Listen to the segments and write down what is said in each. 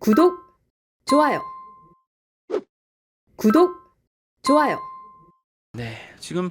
구독, 좋아요. 구독, 좋아요. 네, 지금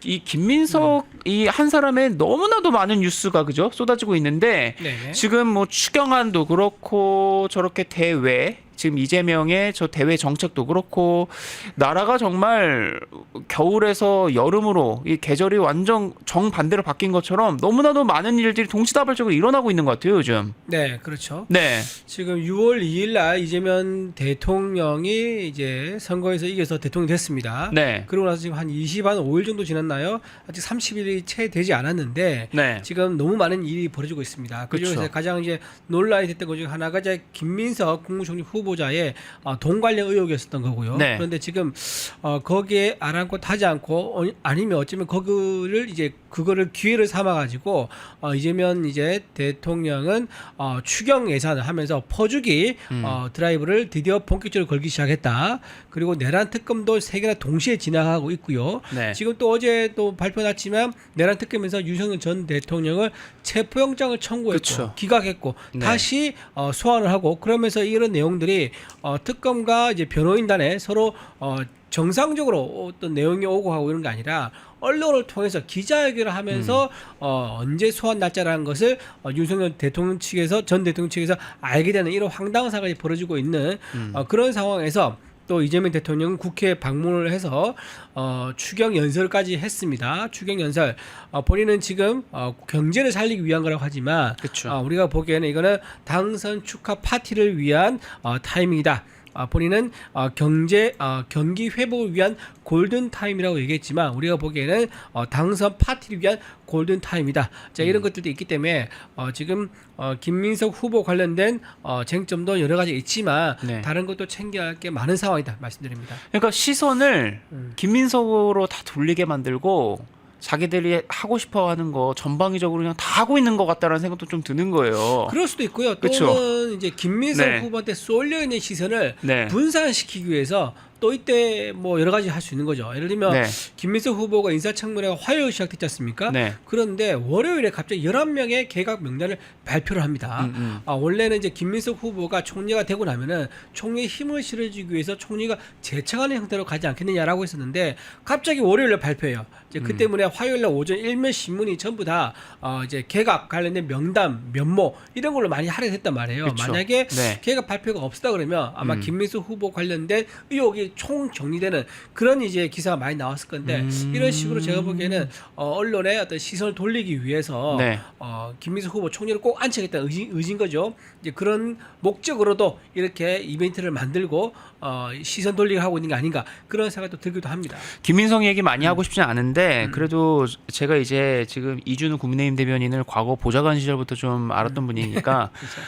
이 김민석 이 한 사람의 너무나도 많은 뉴스가 그죠 쏟아지고 있는데 네네. 지금 뭐 추경안도 그렇고 저렇게 대외 지금 이재명의 저 대외 정책도 그렇고 나라가 정말 겨울에서 여름으로 이 계절이 완전 정반대로 바뀐 것처럼 너무나도 많은 일들이 동시다발적으로 일어나고 있는 것 같아요 요즘. 네, 그렇죠. 네, 지금 6월 2일 날 이재명 대통령이 이제 선거에서 이겨서 대통령이 됐습니다. 네, 그러고 나서 지금 한 5일 정도 지났나요? 아직 30일이 채 되지 않았는데 네, 지금 너무 많은 일이 벌어지고 있습니다. 그중에서 그쵸. 가장 이제 논란이 됐던 것 중 하나가 이제 김민석 국무총리 후보자의 돈 관련 의혹이었었던 거고요. 네. 그런데 지금 거기에 아랑곳하지 않고 아니면 어쩌면 그거를 기회를 삼아 가지고 이재명 이제 대통령은 추경 예산을 하면서 퍼주기 드라이브를 드디어 본격적으로 걸기 시작했다. 그리고 내란 특검도 3개나 동시에 진행하고 있고요. 네. 지금 또 어제 또 발표 났지만 내란 특검에서 윤석열 전 대통령을 체포영장을 청구했고 그쵸. 기각했고 네. 다시 소환을 하고 그러면서 이런 내용들이 특검과 이제 변호인단에 서로 정상적으로 어떤 내용이 오고 하고 이런 게 아니라 언론을 통해서 기자회견을 하면서 언제 소환 날짜라는 것을 윤석열 대통령 측에서 전 대통령 측에서 알게 되는 이런 황당한 사건이 벌어지고 있는 그런 상황에서 또 이재명 대통령은 국회에 방문을 해서 추경 연설까지 했습니다. 추경 연설 본인은 지금 경제를 살리기 위한 거라고 하지만 그쵸. 우리가 보기에는 이거는 당선 축하 파티를 위한 타이밍이다. 본인은 경기 회복을 위한 골든 타임이라고 얘기했지만 우리가 보기에는 당선 파티를 위한 골든 타임이다. 자, 이런 것들도 있기 때문에 지금 김민석 후보 관련된 쟁점도 여러 가지 있지만 네. 다른 것도 챙겨야 할 게 많은 상황이다 말씀드립니다. 그러니까 시선을 김민석으로 다 돌리게 만들고 자기들이 하고 싶어하는 거 전방위적으로 그냥 다 하고 있는 것 같다라는 생각도 좀 드는 거예요. 그럴 수도 있고요. 그쵸. 또는 이제 김민석 네. 후보한테 쏠려 있는 시선을 네. 분산시키기 위해서 또 이때 뭐 여러 가지 할 수 있는 거죠. 예를 들면 네. 김민석 후보가 인사청문회가 화요일 시작됐지 않습니까? 네. 그런데 월요일에 갑자기 11명의 개각 명단을 발표를 합니다. 원래는 이제 김민석 후보가 총리가 되고 나면은 총리에 힘을 실어주기 위해서 총리가 재청하는 형태로 가지 않겠느냐라고 했었는데 갑자기 월요일에 발표해요. 이제 그 때문에 화요일날 오전 일면 신문이 전부 다 이제 개각 관련된 명단, 면모 이런 걸로 많이 할애했단 말이에요. 그쵸. 만약에 네. 개각 발표가 없었다 그러면 아마 김민석 후보 관련된 의혹이 총 정리되는 그런 이제 기사가 많이 나왔을 건데 이런 식으로 제가 보기에는 언론의 어떤 시선을 돌리기 위해서 네. 김민석 후보 총리를 꼭 앉히겠다는 의지인 거죠. 이제 그런 목적으로도 이렇게 이벤트를 만들고 시선 돌리기 하고 있는 게 아닌가 그런 생각도 들기도 합니다. 김민석 얘기 많이 하고 싶진 않은데 그래도 제가 이제 지금 이준우 국민의힘 대변인을 과거 보좌관 시절부터 좀 알았던 분이니까 그렇죠.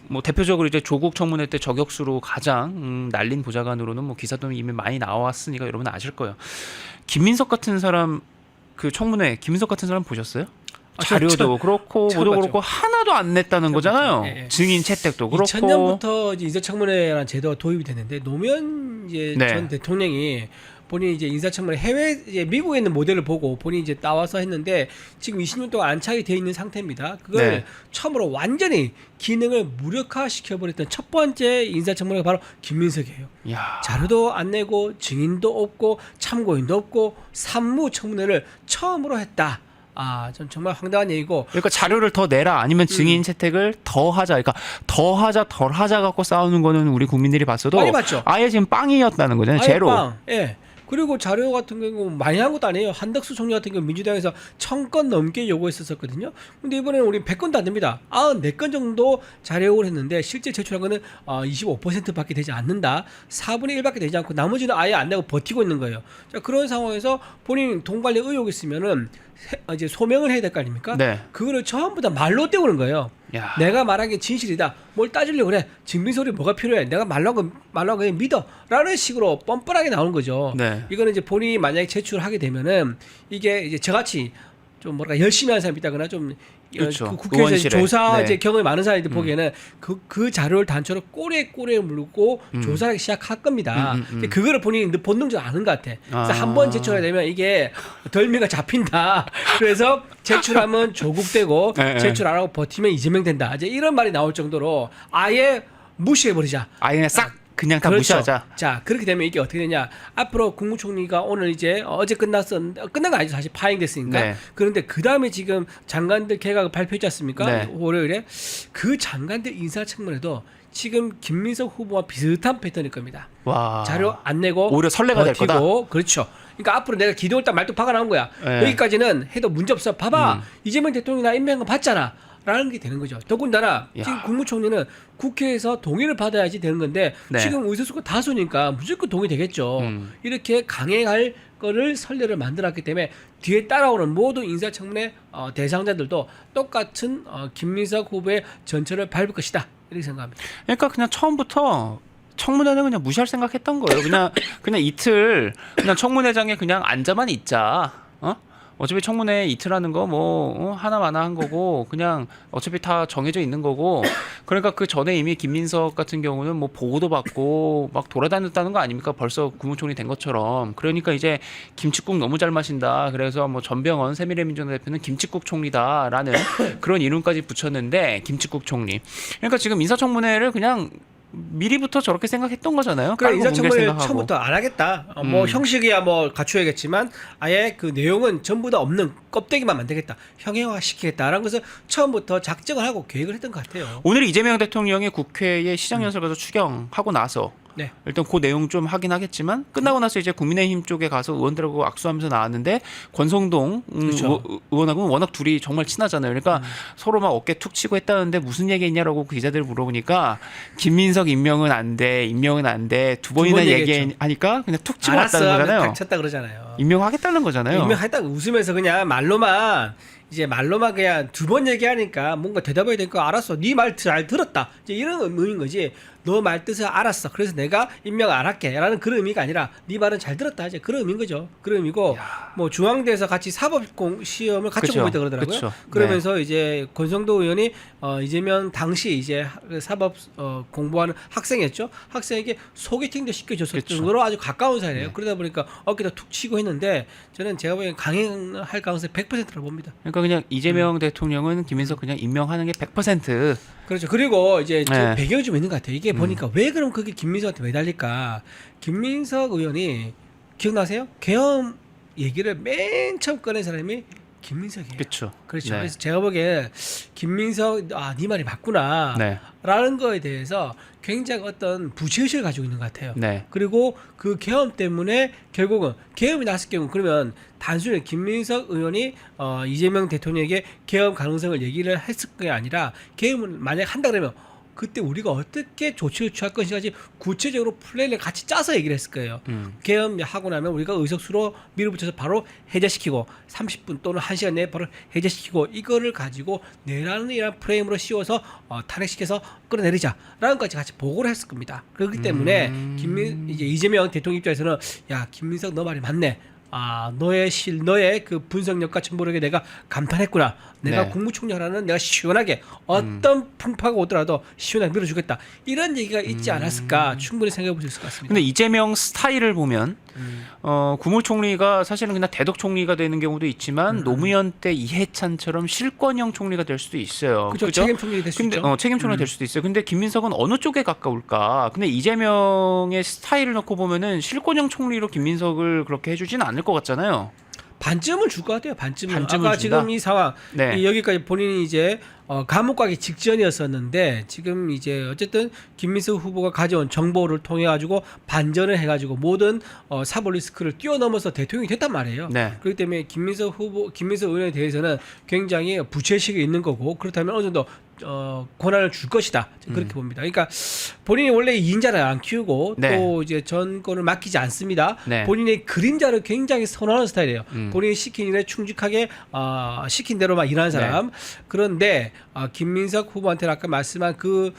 뭐 대표적으로 이제 조국 청문회 때 저격수로 가장 날린 보좌관으로는 뭐 기사도 이미 많이 나왔으니까 여러분 아실 거예요. 김민석 같은 사람 그 청문회 김민석 같은 사람 보셨어요? 자료도 그렇고 처음 뭐도 봤죠. 그렇고 하나도 안 냈다는 거잖아요. 예, 예. 증인 채택도 그렇고 2000년부터 이제 인사청문회라는 제도가 도입이 됐는데 노무현 이제 네. 전 대통령이 본인이 이제 인사청문회 이제 미국에 있는 모델을 보고 본인이 이제 따와서 했는데 지금 20년 동안 안착이 돼 있는 상태입니다. 그걸 네. 처음으로 완전히 기능을 무력화시켜 버렸던 첫 번째 인사청문회가 바로 김민석이에요. 야. 자료도 안 내고 증인도 없고 참고인도 없고 산무청문회를 처음으로 했다. 전 정말 황당한 얘기고. 그러니까 자료를 더 내라 아니면 증인 채택을 더 하자. 그러니까 더 하자 덜 하자 갖고 싸우는 거는 우리 국민들이 봤어도 많이 봤죠. 아예 지금 빵이었다는 거잖아요. 아예 제로. 빵. 예. 그리고 자료 같은 경우 많이 한 것도 아니에요. 한덕수 총리 같은 경우 민주당에서 1000건 넘게 요구했었거든요. 근데 이번에는 우리 100건도 안 됩니다. 94건 정도 자료 요구를 했는데 실제 제출한 거는 25%밖에 되지 않는다. 4분의 1밖에 되지 않고 나머지는 아예 안 내고 버티고 있는 거예요. 자, 그런 상황에서 본인 돈 관리 의혹이 있으면은 이제 소명을 해야 될 거 아닙니까? 네. 그거를 전부 다 말로 때우는 거예요. 야. 내가 말한 게 진실이다. 뭘 따지려고 그래. 증빙서리 뭐가 필요해. 내가 말라고 그냥 믿어. 라는 식으로 뻔뻔하게 나오는 거죠. 네. 이거는 이제 본인이 만약에 제출을 하게 되면은 이게 이제 저같이 좀 뭐랄까 열심히 하는 사람이 있다거나 좀 그렇죠. 그 국회에서 의원실에. 조사 네. 이제 경험이 많은 사람들 보기에는 그 자료를 단초로 꼬리에 물고 조사하기 시작할 겁니다. 근데 그거를 본인이 본능적으로 아는 것 같아. 그래서 한 번 제출하게 되면 이게 덜미가 잡힌다. 그래서 제출하면 조국되고 네, 네. 제출 안 하고 버티면 이재명 된다. 이제 이런 말이 나올 정도로 아예 무시해버리자. 아예 그냥 싹 그냥 다 그렇죠. 무시하자. 자, 그렇게 되면 이게 어떻게 되냐? 앞으로 국무총리가 오늘 이제 어제 끝난 거 아니죠? 사실 파행됐으니까. 네. 그런데 그 다음에 지금 장관들 개각을 발표했지 않습니까? 네. 월요일에 그 장관들 인사청문회도 지금 김민석 후보와 비슷한 패턴일 겁니다. 와. 자료 안 내고 오히려 선례가 될 거다. 버티고. 그렇죠. 그러니까 앞으로 내가 기대올 때 말뚝 박아 나온 거야. 네. 여기까지는 해도 문제 없어. 봐봐. 이재명 대통령이 나 임명한 거 봤잖아. 라는 게 되는 거죠. 더군다나 야. 지금 국무총리는 국회에서 동의를 받아야지 되는 건데 네. 지금 의석수가 다수니까 무조건 동의되겠죠. 이렇게 강행할 거를 선례를 만들었기 때문에 뒤에 따라오는 모든 인사청문회 대상자들도 똑같은 김민석 후보의 전철을 밟을 것이다. 이렇게 생각합니다. 그러니까 그냥 처음부터 청문회는 그냥 무시할 생각했던 거예요. 그냥 이틀 그냥 청문회장에 그냥 앉아만 있자. 어차피 청문회 이틀 하는 거 뭐 하나마나 한 거고 그냥 어차피 다 정해져 있는 거고 그러니까 그 전에 이미 김민석 같은 경우는 뭐 보고도 받고 막 돌아다녔다는 거 아닙니까? 벌써 국무총리 된 것처럼. 그러니까 이제 김칫국 너무 잘 마신다. 그래서 뭐 전병헌 새미래민주당 대표는 김칫국 총리다라는 그런 이름까지 붙였는데 김칫국 총리. 그러니까 지금 인사청문회를 그냥 미리부터 저렇게 생각했던 거잖아요. 그래 깔고 뭉갤 인사청문회 생각하고. 처음부터 안 하겠다. 뭐 형식이야 뭐 갖춰야겠지만 아예 그 내용은 전부 다 없는 껍데기만 만들겠다. 형해화 시키겠다라는 것을 처음부터 작정을 하고 계획을 했던 것 같아요. 오늘 이재명 대통령이 국회에 시장연설 가서 추경하고 나서 네. 일단 그 내용 좀 하긴 하겠지만 끝나고 나서 이제 국민의힘 쪽에 가서 의원들하고 악수하면서 나왔는데 권성동 그렇죠. 의원하고는 워낙 둘이 정말 친하잖아요. 그러니까 서로 막 어깨 툭 치고 했다는데 무슨 얘기했냐라고 그 기자들 물어보니까 김민석 임명은 안 돼, 임명은 안 돼 두 번이나 번 얘기했죠. 얘기하니까 그냥 툭 치고 알았어 왔다는 하면 거잖아요. 닥쳤다 그러잖아요. 임명하겠다는 거잖아요. 임명했다고 웃으면서 그냥 말로만 그냥 두 번 얘기하니까 뭔가 대답해야 되니까 알았어. 네 말 잘 들었다. 이제 이런 의미인 거지. 너 말 뜻을 알았어. 그래서 내가 임명 안 할게라는 그런 의미가 아니라 네 말은 잘 들었다. 이제 그런 의미인 거죠. 그런 의미고 뭐 중앙대에서 같이 사법 시험을 같이 그쵸. 공부했다 그러더라고요. 그쵸. 그러면서 이제 권성도 의원이 이재명 당시 이제 사법 공부하는 학생이었죠. 학생에게 소개팅도 시켜줬을 그쵸. 정도로 아주 가까운 사이예요. 그러다 보니까 어깨다 툭 치고 했는데 저는 제가 보기엔 강행할 가능성이 100%라고 봅니다. 그러니까 그냥 이재명 대통령은 김민석 그냥 임명하는 게 100%. 그렇죠. 그리고 이제 네. 배경이 좀 있는 것 같아요. 이게 보니까 왜 그럼 그게 김민석한테 매달릴까? 김민석 의원이 기억나세요? 계엄 얘기를 맨 처음 꺼낸 사람이 김민석이에요. 그렇죠. 그렇죠. 네. 그래서 제가 보기에 김민석 네 말이 맞구나 네. 라는 거에 대해서 굉장히 어떤 부채의식을 가지고 있는 것 같아요. 네. 그리고 그 계엄 때문에 결국은 계엄이 났을 경우 그러면 단순히 김민석 의원이 이재명 대통령에게 계엄 가능성을 얘기를 했을 게 아니라 계엄을 만약 한다 그러면 그때 우리가 어떻게 조치를 취할 것인지 구체적으로 플랜을 같이 짜서 얘기를 했을 거예요. 계엄하고 나면 우리가 의석수로 밀어붙여서 바로 해제시키고 30분 또는 1시간 내에 바로 해제시키고 이거를 가지고 내라는 이런 프레임으로 씌워서 탄핵시켜서 끌어내리자라는 것까지 같이 보고를 했을 겁니다. 그렇기 때문에 이제 이재명 대통령 입장에서는 야 김민석 너 말이 맞네. 너의 그 분석력과 정보력에 내가 감탄했구나. 내가 네. 국무총리라는 내가 시원하게 어떤 풍파가 오더라도 시원하게 밀어주겠다. 이런 얘기가 있지 않았을까 충분히 생각해 볼 수 있을 것 같습니다. 근데 이재명 스타일을 보면 국무총리가 사실은 그냥 대독 총리가 되는 경우도 있지만 노무현 때 이해찬처럼 실권형 총리가 될 수도 있어요. 그렇죠. 그죠? 책임 총리 될 수 근데 있죠. 책임 총리가 될 수도 있어요. 근데 김민석은 어느 쪽에 가까울까? 근데 이재명의 스타일을 놓고 보면은 실권형 총리로 김민석을 그렇게 해주지는 않을 것 같잖아요. 반쯤을 줄 것 같아요. 반쯤을. 반쯤을 아까 준다? 지금 이 상황 네. 여기까지 본인이 이제 감옥 가기 직전이었었는데 지금 이제 어쨌든 김민석 후보가 가져온 정보를 통해 가지고 반전을 해가지고 모든 사법 리스크를 뛰어넘어서 대통령이 됐단 말이에요. 네. 그렇기 때문에 김민석 의원에 대해서는 굉장히 부채의식이 있는 거고 그렇다면 어느 정도 권한을 줄 것이다 그렇게 봅니다. 그러니까 본인이 원래 2인자를 안 키우고 네. 또 이제 전권을 맡기지 않습니다. 네. 본인의 그림자를 굉장히 선호하는 스타일이에요. 본인이 시킨 일에 충직하게 시킨 대로만 일하는 사람. 그런데 김민석 후보한테는 아까 말씀한 그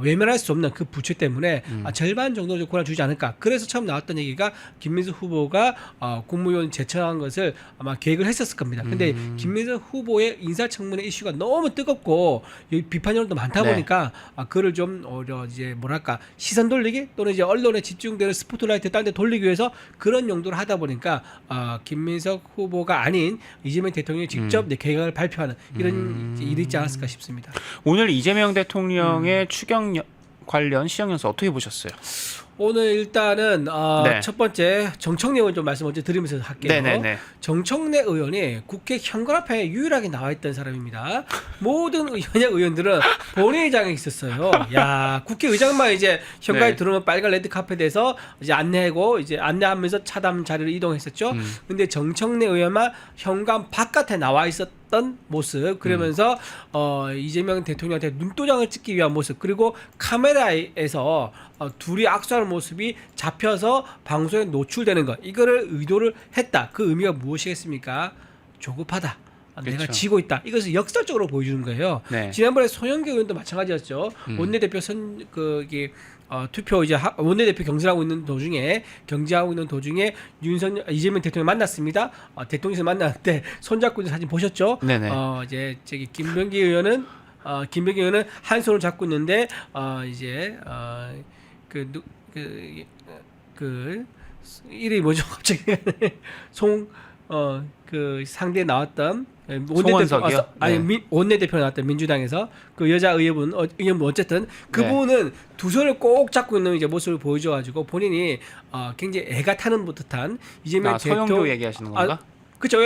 외면할 수 없는 그 부채 때문에 절반 정도 권한 주지 않을까. 그래서 처음 나왔던 얘기가 김민수 후보가 국무위원 제청한 것을 아마 계획을 했었을 겁니다. 근데 김민수 후보의 인사청문회 이슈가 너무 뜨겁고 비판 여론도 많다 보니까 그를 좀 이제 뭐랄까 시선 돌리기 또는 이제 언론에 집중되는 스포트라이트 딴 데 돌리기 위해서 그런 용도를 하다 보니까 김민석 후보가 아닌 이재명 대통령이 직접 계획을 발표하는 이런 일이 있지 않았을까 싶습니다. 오늘 이재명 대통령의 추경 관련 시정연설 어떻게 보셨어요? 오늘 일단은 네. 첫 번째 정청래 의원 좀 말씀 먼저 드리면서 할게요. 네네네. 정청래 의원이 국회 현관 앞에 유일하게 나와 있던 사람입니다. 모든 현역 의원들은 본회의장에 있었어요. 야, 국회의장만 이제 현관에 네. 들어오면 빨간 레드 카펫에서 이제 안내하고 이제 안내하면서 차담 자리를 이동했었죠. 근데 정청래 의원만 현관 바깥에 나와 있었던 모습, 그러면서 이재명 대통령한테 눈도장을 찍기 위한 모습, 그리고 카메라에서 둘이 악수하는 모습이 잡혀서 방송에 노출되는 것, 이거를 의도를 했다. 그 의미가 무엇이겠습니까? 조급하다. 내가 그렇죠. 지고 있다. 이것을 역설적으로 보여주는 거예요. 네. 지난번에 송영길 의원도 마찬가지였죠. 원내대표 투표 이제 원내대표 경쟁하고 있는 도중에 이재명 대통령 만났습니다. 대통령실 만났는데 손잡고 있는 사진 보셨죠? 네네. 이제 저기 김병기 의원은 한 손을 잡고 있는데 이제 그 이름이 뭐죠? 갑자기 그 상대에 나왔던 송원석이요? 원내대표 나왔던 민주당에서 그 여자 의원분 어쨌든 그분은 두 손을 꼭 잡고 있는 이제 모습을 보여줘가지고 본인이 굉장히 애가 타는 듯한 이재명 서영교 얘기하시는 건가? 그쵸,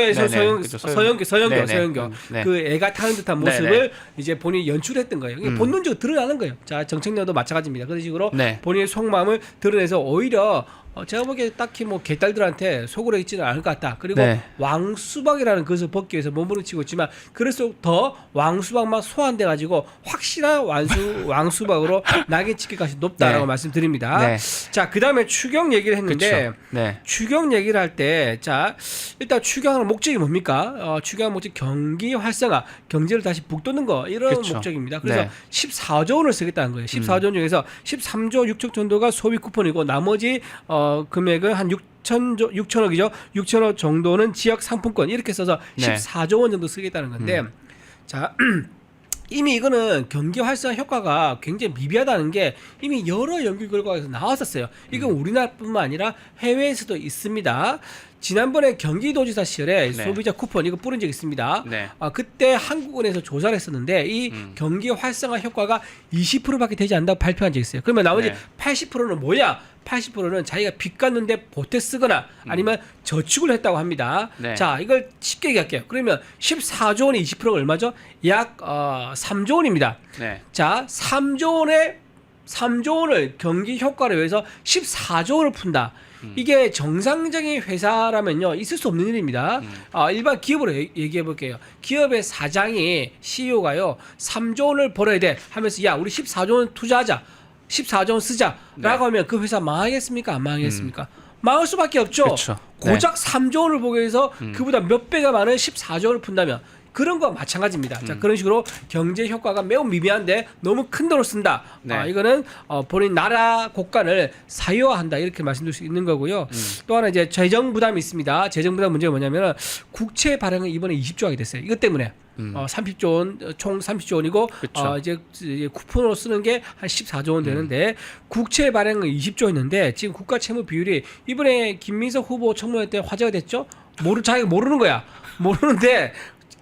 서영교. 네. 그 애가 타는 듯한 모습을 네네. 이제 본인이 연출했던 거예요. 이게 본능적으로 드러나는 거예요. 자, 정청래도 마찬가지입니다. 그런 식으로 네. 본인의 속마음을 드러내서 오히려 제가 보기에 딱히 뭐 개딸들한테 속으로 있지는 않을 것 같다. 그리고 네. 왕수박이라는 것을 벗기 위해서 몸부림치고 있지만 그럴수록 더 왕수박만 소환돼 가지고 확실한 왕수박으로 낙인 찍힐 가능성이 높다라고 네. 말씀드립니다. 네. 자, 그다음에 추경 얘기를 했는데 그쵸. 네. 추경 얘기를 할 때 자, 일단 추경하는 목적이 뭡니까? 추경하는 목적 경기 활성화, 경제를 다시 북돋는 거 이런 그쵸. 목적입니다. 그래서 네. 14조 원을 쓰겠다는 거예요. 14조 원 중에서 13조 6천 정도가 소비 쿠폰이고 나머지 금액은 한 6천억이죠. 6천억 정도는 지역 상품권 이렇게 써서 네. 14조 원 정도 쓰겠다는 건데 자 이미 이거는 경기 활성화 효과가 굉장히 미비하다는 게 이미 여러 연구 결과에서 나왔었어요. 이건 우리나라뿐만 아니라 해외에서도 있습니다. 지난번에 경기도지사 시절에 네. 소비자 쿠폰 이거 뿌린 적 있습니다. 네. 그때 한국은행에서 조사를 했었는데 이 경기 활성화 효과가 20%밖에 되지 않는다고 발표한 적이 있어요. 그러면 나머지 네. 80%는 뭐냐? 80%는 자기가 빚 갚는데 보태 쓰거나 아니면 저축을 했다고 합니다. 네. 자, 이걸 쉽게 얘기할게요. 그러면 14조 원의 20%가 얼마죠? 약 3조 원입니다. 네. 자, 3조 원을 경기 효과를 위해서 14조 원을 푼다. 이게 정상적인 회사라면요 있을 수 없는 일입니다. 일반 기업으로 얘기해 볼게요. 기업의 사장이 CEO가요 3조 원을 벌어야 돼 하면서 야 우리 14조 원 투자하자, 14조 원 쓰자라고 네. 하면 그 회사 망하겠습니까? 안 망하겠습니까? 망할 수밖에 없죠. 그쵸. 네. 고작 3조 원을 보기 위해서 그보다 몇 배가 많은 14조 원을 푼다면 그런 거와 마찬가지입니다. 자, 그런 식으로 경제 효과가 매우 미비한데 너무 큰 돈을 쓴다. 네. 이거는 본인 나라 국간을 사유화한다 이렇게 말씀드릴 수 있는 거고요. 또 하나 이제 재정 부담이 있습니다. 재정 부담 문제가 뭐냐면은 국채 발행을 이번에 20조 하게 됐어요. 이것 때문에 30조 원, 총 30조 원이고 그쵸. 이제 쿠폰으로 쓰는 게 한 14조 원 되는데 국채 발행은 20조 했는데 지금 국가 채무 비율이 이번에 김민석 후보 청문회 때 화제가 됐죠. 자기가 모르는 거야. 모르는데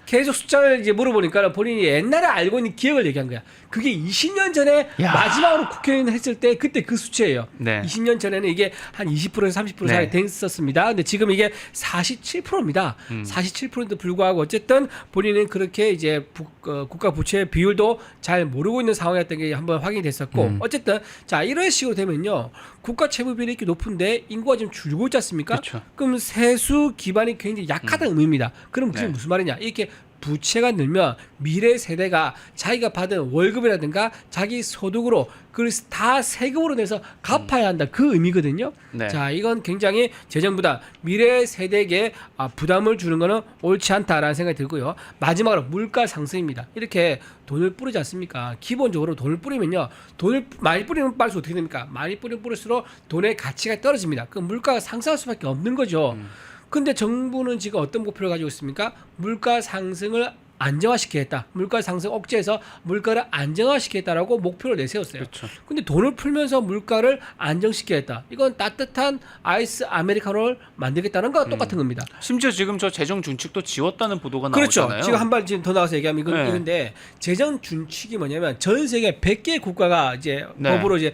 계속 숫자를 이제 물어보니까 본인이 옛날에 알고 있는 기억을 얘기한 거야. 그게 20년 전에 야. 마지막으로 국회의원 했을 때 그때 그 수치예요. 네. 20년 전에는 이게 한 20%에서 30% 사이 네. 됐었습니다. 근데 지금 이게 47%입니다. 47%에도 불구하고 어쨌든 본인은 그렇게 이제 국가 부채 비율도 잘 모르고 있는 상황이었던 게 한번 확인이 됐었고 어쨌든 자 이런 식으로 되면요. 국가 채무 비율이 이렇게 높은데 인구가 지금 줄고 있지 않습니까? 그쵸. 그럼 세수 기반이 굉장히 약하다는 의미입니다. 그럼 그게 네. 무슨 말이냐? 이렇게 부채가 늘면 미래 세대가 자기가 받은 월급이라든가 자기 소득으로 그걸 다 세금으로 내서 갚아야 한다. 그 의미거든요. 네. 자, 이건 굉장히 재정 부담, 미래 세대에게 부담을 주는 거는 옳지 않다라는 생각이 들고요. 마지막으로 물가 상승입니다. 이렇게 돈을 뿌리지 않습니까? 기본적으로 돈을 뿌리면요. 돈을 많이 뿌리면 빨리 어떻게 됩니까? 많이 뿌리면 뿌릴수록 돈의 가치가 떨어집니다. 그 물가가 상승할 수밖에 없는 거죠. 근데 정부는 지금 어떤 목표를 가지고 있습니까? 물가 상승을 안정화시키겠다. 물가 상승 억제해서 물가를 안정화시키겠다라고 목표를 내세웠어요. 그렇죠. 근데 돈을 풀면서 물가를 안정시키겠다. 이건 따뜻한 아이스 아메리카노를 만들겠다는 거와 똑같은 겁니다. 심지어 지금 저 재정 준칙도 지웠다는 보도가 그렇죠. 나오잖아요. 지금 한 발 지금 더 나가서 얘기하면 네. 이건데 재정 준칙이 뭐냐면 전 세계 100개 국가가 이제 네. 법으로 이제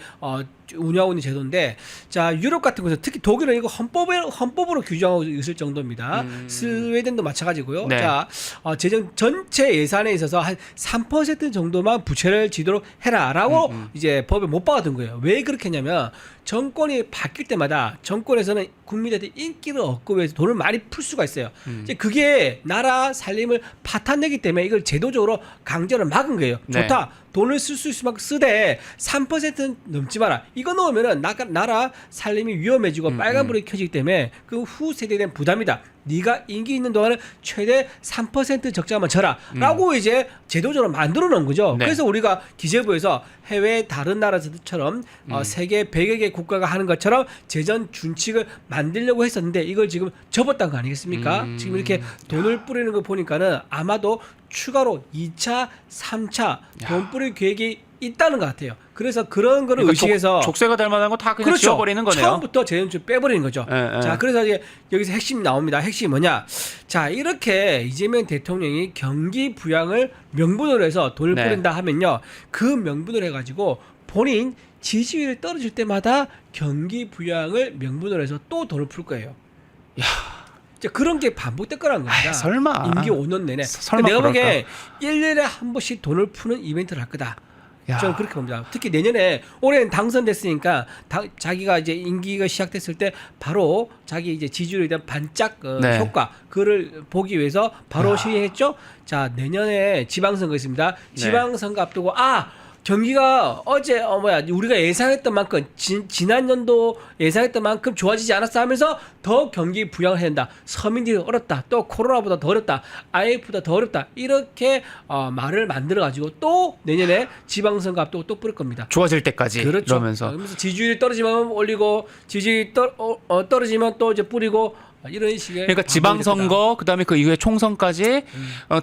운영하고 있는 제도인데, 자 유럽 같은 곳은 특히 독일은 이거 헌법으로 규정하고 있을 정도입니다. 스웨덴도 마찬가지고요. 네. 자 재정 전체 예산에 있어서 한 3% 정도만 부채를 지도록 해라라고 이제 법에 못 박아둔 거예요. 왜 그렇게 했냐면 정권이 바뀔 때마다 정권에서는 국민들한테 인기를 얻고 위해서 돈을 많이 풀 수가 있어요. 이제 그게 나라 살림을 파탄내기 때문에 이걸 제도적으로 강제로 막은 거예요. 네. 좋다. 돈을 쓸 수 있을 만큼 쓰되 3% 넘지 마라. 이거 넣으면은 나라 살림이 위험해지고 빨간불이 켜지기 때문에 그 후 세대에 대한 부담이다. 네가 인기 있는 동안은 최대 3% 적자만 져라 라고 이제 제도적으로 만들어 놓은 거죠. 네. 그래서 우리가 기재부에서 해외 다른 나라들처럼 세계 100여 개 국가가 하는 것처럼 재정 준칙을 만들려고 했었는데 이걸 지금 접었다는 거 아니겠습니까? 지금 이렇게 돈을 뿌리는 거 보니까는 아마도 추가로 2차, 3차 돈 뿌릴 계획이 있다는 것 같아요. 그래서 그런 거를 그러니까 의식해서 족쇄가 될 만한 거 다 그냥 그렇죠. 지워버리는 거네요. 처음부터 재정준 빼버리는 거죠. 예. 자, 그래서 이제 여기서 핵심이 나옵니다. 핵심이 뭐냐? 자, 이렇게 이재명 대통령이 경기 부양을 명분으로 해서 돈을 네. 뿌린다 하면요, 그 명분으로 해가지고 본인 지지율이 떨어질 때마다 경기 부양을 명분으로 해서 또 돈을 풀 거예요. 이제 그런 게 반복될 거라는 겁니다. 아이, 설마. 임기 5년 내내. 설마 내가 그럴까? 보기에 1년에 한 번씩 돈을 푸는 이벤트를 할 거다. 야. 저는 그렇게 봅니다. 특히 내년에 올해는 당선됐으니까 자기가 이제 임기가 시작됐을 때 바로 자기 이제 지지율에 대한 반짝 네. 효과 그를 보기 위해서 바로 시행했죠. 자, 내년에 지방선거 있습니다. 지방선거 앞두고 경기가 어제 우리가 예상했던 만큼 지난 연도 예상했던 만큼 좋아지지 않았어 하면서 더 경기 부양을 해야 된다. 서민들이 어렵다. 또 코로나보다 더 어렵다. IMF보다 더 어렵다. 이렇게 말을 만들어 가지고 또 내년에 지방선거 앞두고 또 뿌릴 겁니다. 좋아질 때까지 그렇죠. 이러면서 그러면서 지지율이 떨어지면 올리고 지지율이 떨어지면 또 이제 뿌리고 이런 식의 그러니까 지방선거 그다음에 그 이후에 총선까지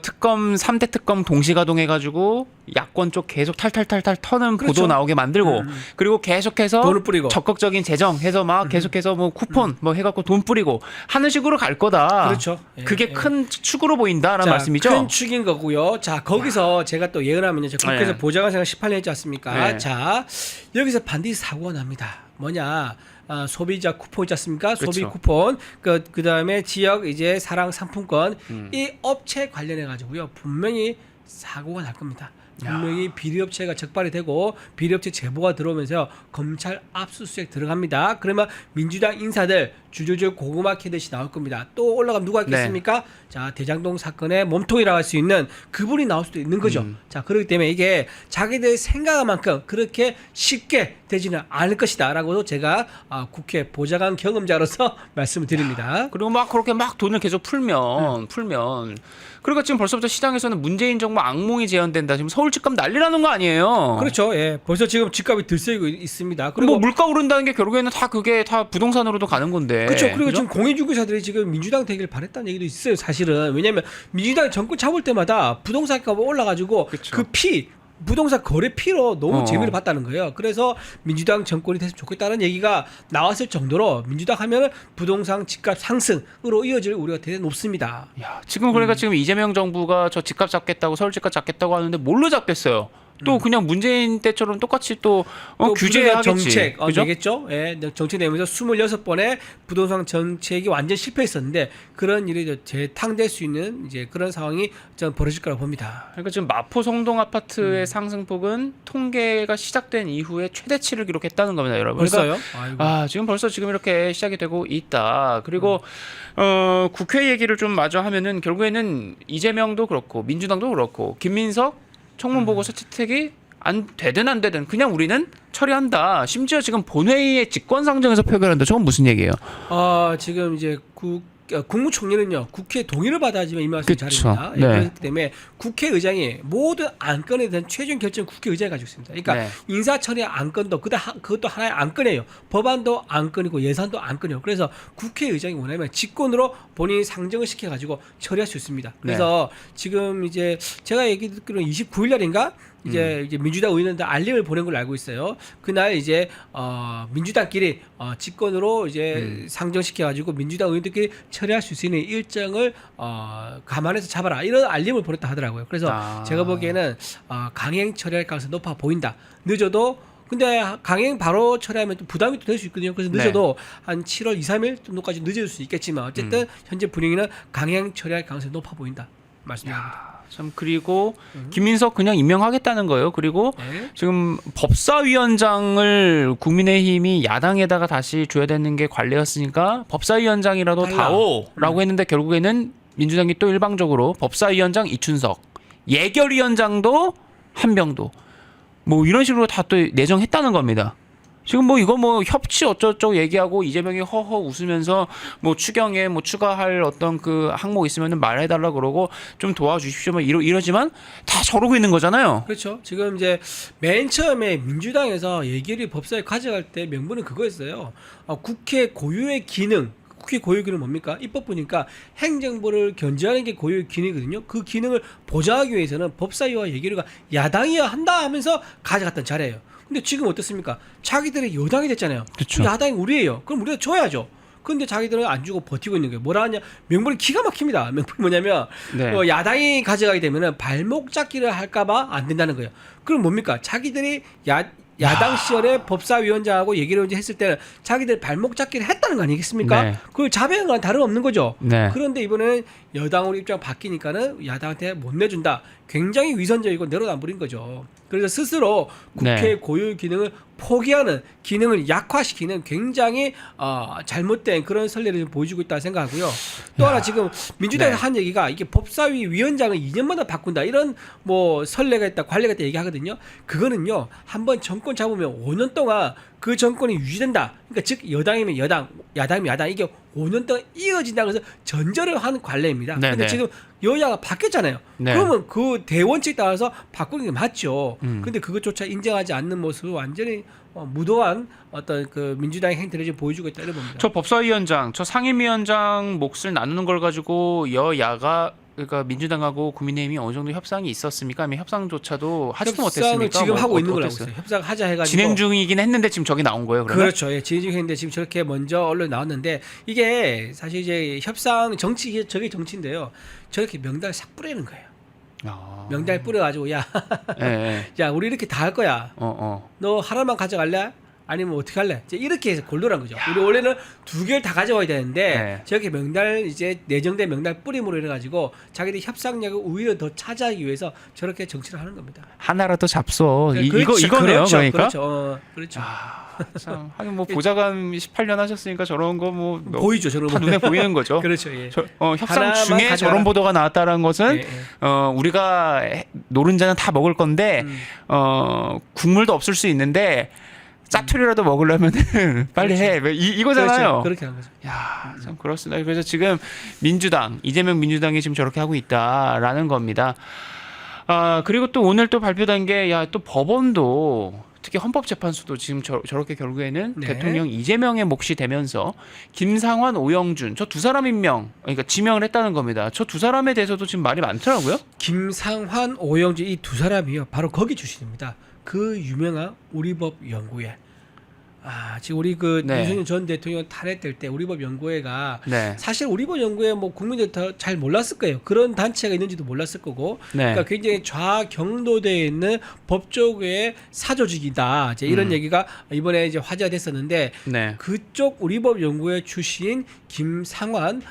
특검 3대 특검 동시가동해가지고 야권 쪽 계속 탈탈탈탈 터는 그렇죠. 보도 나오게 만들고 그리고 계속해서 돈을 뿌리고 적극적인 재정해서 막 계속해서 뭐 쿠폰 뭐 해갖고 돈 뿌리고 하는 식으로 갈 거다. 그렇죠. 예, 그게 예. 큰 축으로 보인다라는 말씀이죠. 큰 축인 거고요. 자, 거기서 제가 또 예언하면요. 제가 국회에서 네. 보좌관 생활 18년 했지 않습니까? 네. 자, 여기서 반드시 사고가 납니다. 뭐냐? 소비자 쿠폰 있지 않습니까? 소비 그렇죠. 쿠폰. 그다음에 지역 이제 사랑 상품권. 이 업체 관련해 가지고요. 분명히 사고가 날 겁니다. 분명히 비리업체가 적발이 되고 비리업체 제보가 들어오면서 검찰 압수수색 들어갑니다. 그러면 민주당 인사들 주저주 고구마 캐듯이 나올 겁니다. 또 올라가면 누가 있겠습니까? 자, 대장동 사건의 몸통이라고 할 수 있는 그분이 나올 수도 있는 거죠. 자, 그렇기 때문에 이게 자기들 생각한 만큼 그렇게 쉽게 되지는 않을 것이다 라고도 제가 국회 보좌관 경험자로서 말씀을 드립니다. 그리고 막 그렇게 막 돈을 계속 풀면 그러니까 지금 벌써부터 시장에서는 문재인 정부 악몽이 재현된다. 지금 서울 집값 난리라는 거 아니에요. 그렇죠. 예. 벌써 지금 집값이 들썩이고 있습니다. 그리고 그리고 뭐 물가 오른다는 게 결국에는 다 그게 다 부동산으로도 가는 건데. 그렇죠. 그리고 그죠? 지금 공인중개사들이 지금 민주당 되길 바랬다는 얘기도 있어요. 사실은 왜냐하면 민주당이 정권 잡을 때마다 부동산 값이 올라가지고 그쵸. 부동산 거래 피로 너무 어. 재미를 봤다는 거예요. 그래서 민주당 정권이 됐으면 좋겠다는 얘기가 나왔을 정도로 민주당 하면은 부동산 집값 상승으로 이어질 우려가 되게 높습니다. 야, 지금 그러니까 지금 이재명 정부가 저 집값 잡겠다고 서울 집값 잡겠다고 하는데 뭘로 잡겠어요? 또 그냥 문재인 때처럼 똑같이 또 또 규제하겠지. 정책 그죠? 되겠죠. 예, 정책 내면서 26번의 부동산 정책이 완전 실패했었는데 그런 일이 재탕될 수 있는 이제 그런 상황이 좀 벌어질 거라고 봅니다. 그러니까 지금 마포 성동 아파트의 상승폭은 통계가 시작된 이후에 최대치를 기록했다는 겁니다, 여러분. 그러니까 벌써요? 아이고. 지금 벌써 지금 이렇게 시작이 되고 있다. 그리고 국회 얘기를 좀 마저 하면은 결국에는 이재명도 그렇고 민주당도 그렇고 김민석 청문보고서 채택이 안 되든 안 되든 그냥 우리는 처리한다. 심지어 지금 본회의의 직권상정에서 표결한다. 저건 무슨 얘기예요? 지금 이제 국무총리는요 국회 동의를 받아야지만 임할 수 있는 그쵸. 자리입니다. 네. 그렇기 때문에 국회의장이 모든 안건에 대한 최종 결정 국회의장이 가지고 있습니다. 그러니까 네. 인사처리 안건도 그것도 하나의 안건이에요. 법안도 안건이고 예산도 안건이에요. 그래서 국회의장이 원하면 직권으로 본인이 상정을 시켜가지고 처리할 수 있습니다. 그래서 지금 이제 제가 얘기 듣기로는 29일 날인가 이제 민주당 의원들 알림을 보낸 걸로 알고 있어요. 그날 이제 민주당끼리 직권으로 이제 상정시켜가지고 민주당 의원들끼리 처리할 수 있는 일정을 감안해서 잡아라 이런 알림을 보냈다 하더라고요. 그래서 제가 보기에는 강행 처리할 가능성이 높아 보인다. 늦어도 근데 강행 바로 처리하면 또 부담이 또 될 수 있거든요. 그래서 늦어도 한 7월 2, 3일 정도까지 늦어질 수 있겠지만 어쨌든 현재 분위기는 강행 처리할 가능성이 높아 보인다. 말씀드립니다. 참 그리고 김민석 그냥 임명하겠다는 거예요. 그리고 네. 지금 법사위원장을 국민의힘이 야당에다가 다시 줘야 되는 게 관례였으니까 법사위원장이라도 달라. 다오라고 했는데 결국에는 민주당이 또 일방적으로 법사위원장 이춘석, 예결위원장도 한병도 뭐 이런 식으로 다 또 내정했다는 겁니다. 지금 뭐 이거 뭐 협치 어쩌고저쩌고 얘기하고 이재명이 허허 웃으면서 뭐 추경에 뭐 추가할 어떤 그 항목 있으면은 말해달라 그러고 좀 도와주십시오 뭐 이러지만 다 저러고 있는 거잖아요. 그렇죠. 지금 이제 맨 처음에 민주당에서 예결위 법사위 가져갈 때 명분은 그거였어요. 국회 고유의 기능. 국회 고유의 기능은 뭡니까? 입법부니까 행정부를 견제하는 게 고유의 기능이거든요. 그 기능을 보장하기 위해서는 법사위와 예결위가 야당이어야 한다 하면서 가져갔던 자리예요. 근데 지금 어떻습니까? 자기들이 여당이 됐잖아요. 그쵸. 야당이 우리예요. 그럼 우리가 줘야죠. 근데 자기들은 안 주고 버티고 있는 거예요. 뭐라 하냐? 명분이 기가 막힙니다. 명분이 뭐냐면 네. 야당이 가져가게 되면은 발목 잡기를 할까봐 안 된다는 거예요. 그럼 뭡니까? 자기들이 야당 시절에 법사위원장하고 예결위원장 했을 때는 자기들 발목 잡기를 했다는 거 아니겠습니까? 네. 그걸 자백한 건 다름없는 거죠. 네. 그런데 이번에는 여당으로 입장 바뀌니까는 야당한테 못 내준다. 굉장히 위선적이고 내로남불인 거죠. 그래서 스스로 국회 네. 고유 기능을 포기하는 기능을 약화시키는 굉장히 잘못된 그런 선례를 좀 보여주고 있다 생각하고요. 또 하나 지금 민주당이 네. 한 얘기가 이게 법사위 위원장을 2년마다 바꾼다 이런 뭐 선례가 있다 관례가 있다 얘기하거든요. 그거는요 한번 정권 잡으면 5년 동안 그 정권이 유지된다. 그러니까 즉 여당이면 여당, 야당이면 야당 이게 5년 동안 이어진다 그래서 전제를 한 관례입니다. 네, 그런데 네. 지금 여야가 바뀌었잖아요. 네. 그러면 그 대원칙에 따라서 바꾸는 게 맞죠. 음. 근데 그것조차 인정하지 않는 모습을 완전히 무도한 어떤 그 민주당의 행태를 지금 보여주고 있다 이런 겁니다. 저 법사위원장, 저 상임위원장 몫을 나누는 걸 가지고 여야가 그러니까 민주당하고 국민의힘이 어느 정도 협상이 있었습니까? 아니면 협상조차도 하지도 협상을 못했습니까? 지금 뭐 하고 있는 걸로 알고 어땠어요? 있어요. 협상하자 해가지고 진행 중이긴 했는데 지금 저게 나온 거예요. 그러면? 그렇죠. 예, 진행 중인데 지금 저렇게 먼저 언론에 나왔는데 이게 사실 이제 협상 정치 저게 정치인데요. 저렇게 명단을 싹 뿌리는 거예요. 명단을 뿌려가지고 야, 예, 예. 야 우리 이렇게 다 할 거야. 너 하나만 가져갈래? 아니면 어떻게 할래? 이제 이렇게 해서 골똘한 거죠. 우리 원래는 2개를 다 가져와야 되는데 네. 저렇게 명단을 이제 내정된 명단 뿌림으로 해가지고 자기들이 협상력을 오히려 더 차지하기 위해서 저렇게 정치를 하는 겁니다. 하나라도 잡소. 그렇죠, 이거네요. 그렇죠, 그러니까. 그렇죠. 그렇죠. 참, 하긴 뭐 보좌관 18년 하셨으니까 저런 거 뭐 보이죠, 저런 다 거. 눈에 보이는 거죠. 그렇죠. 예. 협상 하나만 중에 가져가라. 저런 보도가 나왔다라는 것은 예, 예. 우리가 노른자는 다 먹을 건데 국물도 없을 수 있는데 짜투리라도 먹으려면은 빨리 그렇죠. 해. 이거잖아요. 그렇죠. 그렇게 한 거죠. 야, 참 그렇습니다. 그래서 지금 민주당, 이재명 민주당이 지금 저렇게 하고 있다라는 겁니다. 그리고 또 오늘 또 발표된 게 야, 또 법원도 특히 헌법재판소도 지금 저렇게 결국에는 네. 대통령 이재명의 몫이 되면서 김상환, 오영준 저 두 사람 임명, 그러니까 지명을 했다는 겁니다. 저 두 사람에 대해서도 지금 말이 많더라고요. 김상환, 오영준 이 두 사람이요. 바로 거기 출신입니다. 그 유명한 우리법 연구회. 지금 우리 그 네. 윤석열 전 대통령 탄핵될 때 우리법 연구회가 네. 사실 우리법 연구회 뭐 국민들 다 잘 몰랐을 거예요. 그런 단체가 있는지도 몰랐을 거고. 네. 그러니까 굉장히 좌경도되어 있는 법조계의 사조직이다. 이제 이런 얘기가 이번에 이제 화제가 됐었는데 네. 그쪽 우리법 연구회 출신인 김상환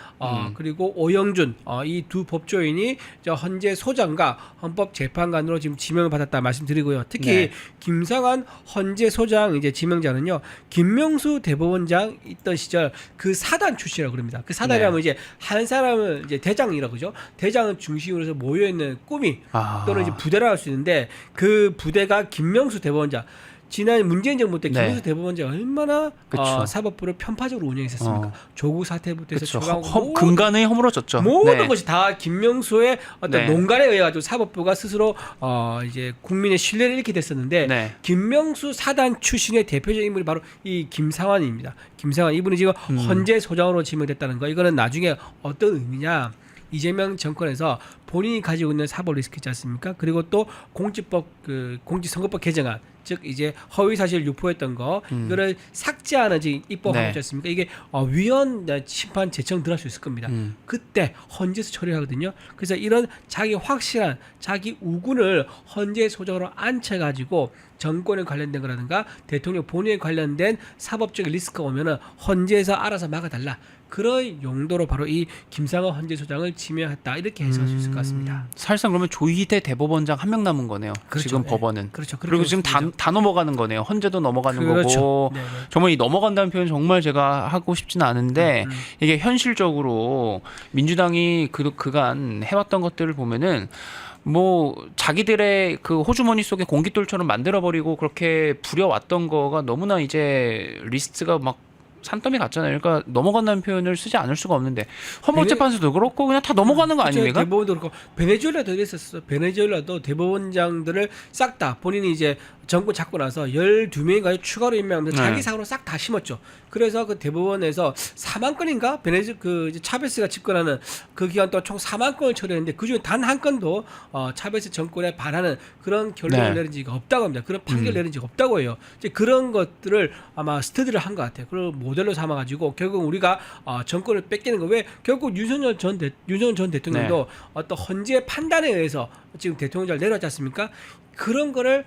그리고 오영준 이 두 법조인이 저 헌재 소장과 헌법재판관으로 지금 지명을 받았다 말씀드리고요. 특히 네. 김상환 헌재 소장 이제 지명자는요 김명수 대법원장 있던 시절 그 사단 출신이라고 그럽니다. 그 사단이라면 네. 이제 한 사람은 이제 대장이라고 그러죠. 대장을 중심으로 해서 모여 있는 꾸미 또는 이제 부대라 할 수 있는데 그 부대가 김명수 대법원장. 지난 문재인 정부 때 네. 김명수 대법원장 얼마나 그쵸. 사법부를 편파적으로 운영했었습니까? 조국 사태부터 해서 그렇죠. 조국 근간에 허물어졌죠. 모든 네. 것이 다 김명수의 어떤 네. 농간에 의해 가지고 사법부가 스스로 이제 국민의 신뢰를 잃게 됐었는데 네. 김명수 사단 출신의 대표적인 인물이 바로 이 김상환입니다. 김상환 이분이 지금 헌재 소장으로 지명됐다는 거 이거는 나중에 어떤 의미냐? 이재명 정권에서 본인이 가지고 있는 사법 리스크 있지 않습니까? 그리고 또 공직법 그 공직선거법 개정안 즉 이제 허위 사실 유포했던 거 이거를 삭제하는 지금 입법하고 네. 있지 않습니까? 이게 위헌 심판 제청 들어갈 수 있을 겁니다. 그때 헌재에서 처리하거든요. 그래서 이런 자기 확실한 자기 우군을 헌재 소장으로 앉혀가지고 정권에 관련된 거라든가 대통령 본인에 관련된 사법적인 리스크가 오면은 헌재에서 알아서 막아달라. 그런 용도로 바로 이 김상환 헌재 소장을 지명했다 이렇게 해석할 수 있을 것 같습니다. 사실상 그러면 조희대 대법원장 한 명 남은 거네요. 그렇죠. 지금 네. 법원은. 그렇죠. 그리고 지금 다 넘어가는 거네요. 헌재도 넘어가는 그렇죠. 거고. 네네. 정말 이 넘어간다는 표현 정말 제가 하고 싶지는 않은데 이게 현실적으로 민주당이 그간 해왔던 것들을 보면은 뭐 자기들의 그 호주머니 속에 공깃돌처럼 만들어버리고 그렇게 부려왔던 거가 너무나 이제 리스트가 막 산더미 같잖아요. 그러니까 넘어간다는 표현을 쓰지 않을 수가 없는데 헌법재판소도 그렇고 그냥 다 넘어가는 거 그렇죠. 아닙니까? 대법원도 그렇고 베네수엘라도 이랬었어. 베네수엘라도 대법원장들을 싹 다 본인이 이제 정권 잡고 나서 12명인가요? 추가로 임명하면서 네. 자기 사고로 싹 다 심었죠. 그래서 그 대법원에서 4만 건인가? 그 이제 차베스가 집권하는 그 기간 동안 총 4만 건을 처리했는데 그중에 단 한 건도 차베스 정권에 반하는 그런 결론을 네. 내린 적이 없다고 합니다. 그런 판결 내린 적이 없다고 해요. 이제 그런 것들을 아마 스터디를 한 것 같아요. 그걸 모델로 삼아가지고 결국 우리가 정권을 뺏기는 거 왜 결국 윤석열 전 대통령도 네. 어떤 헌재 판단에 의해서 지금 대통령제를 내려왔지 않습니까? 그런 거를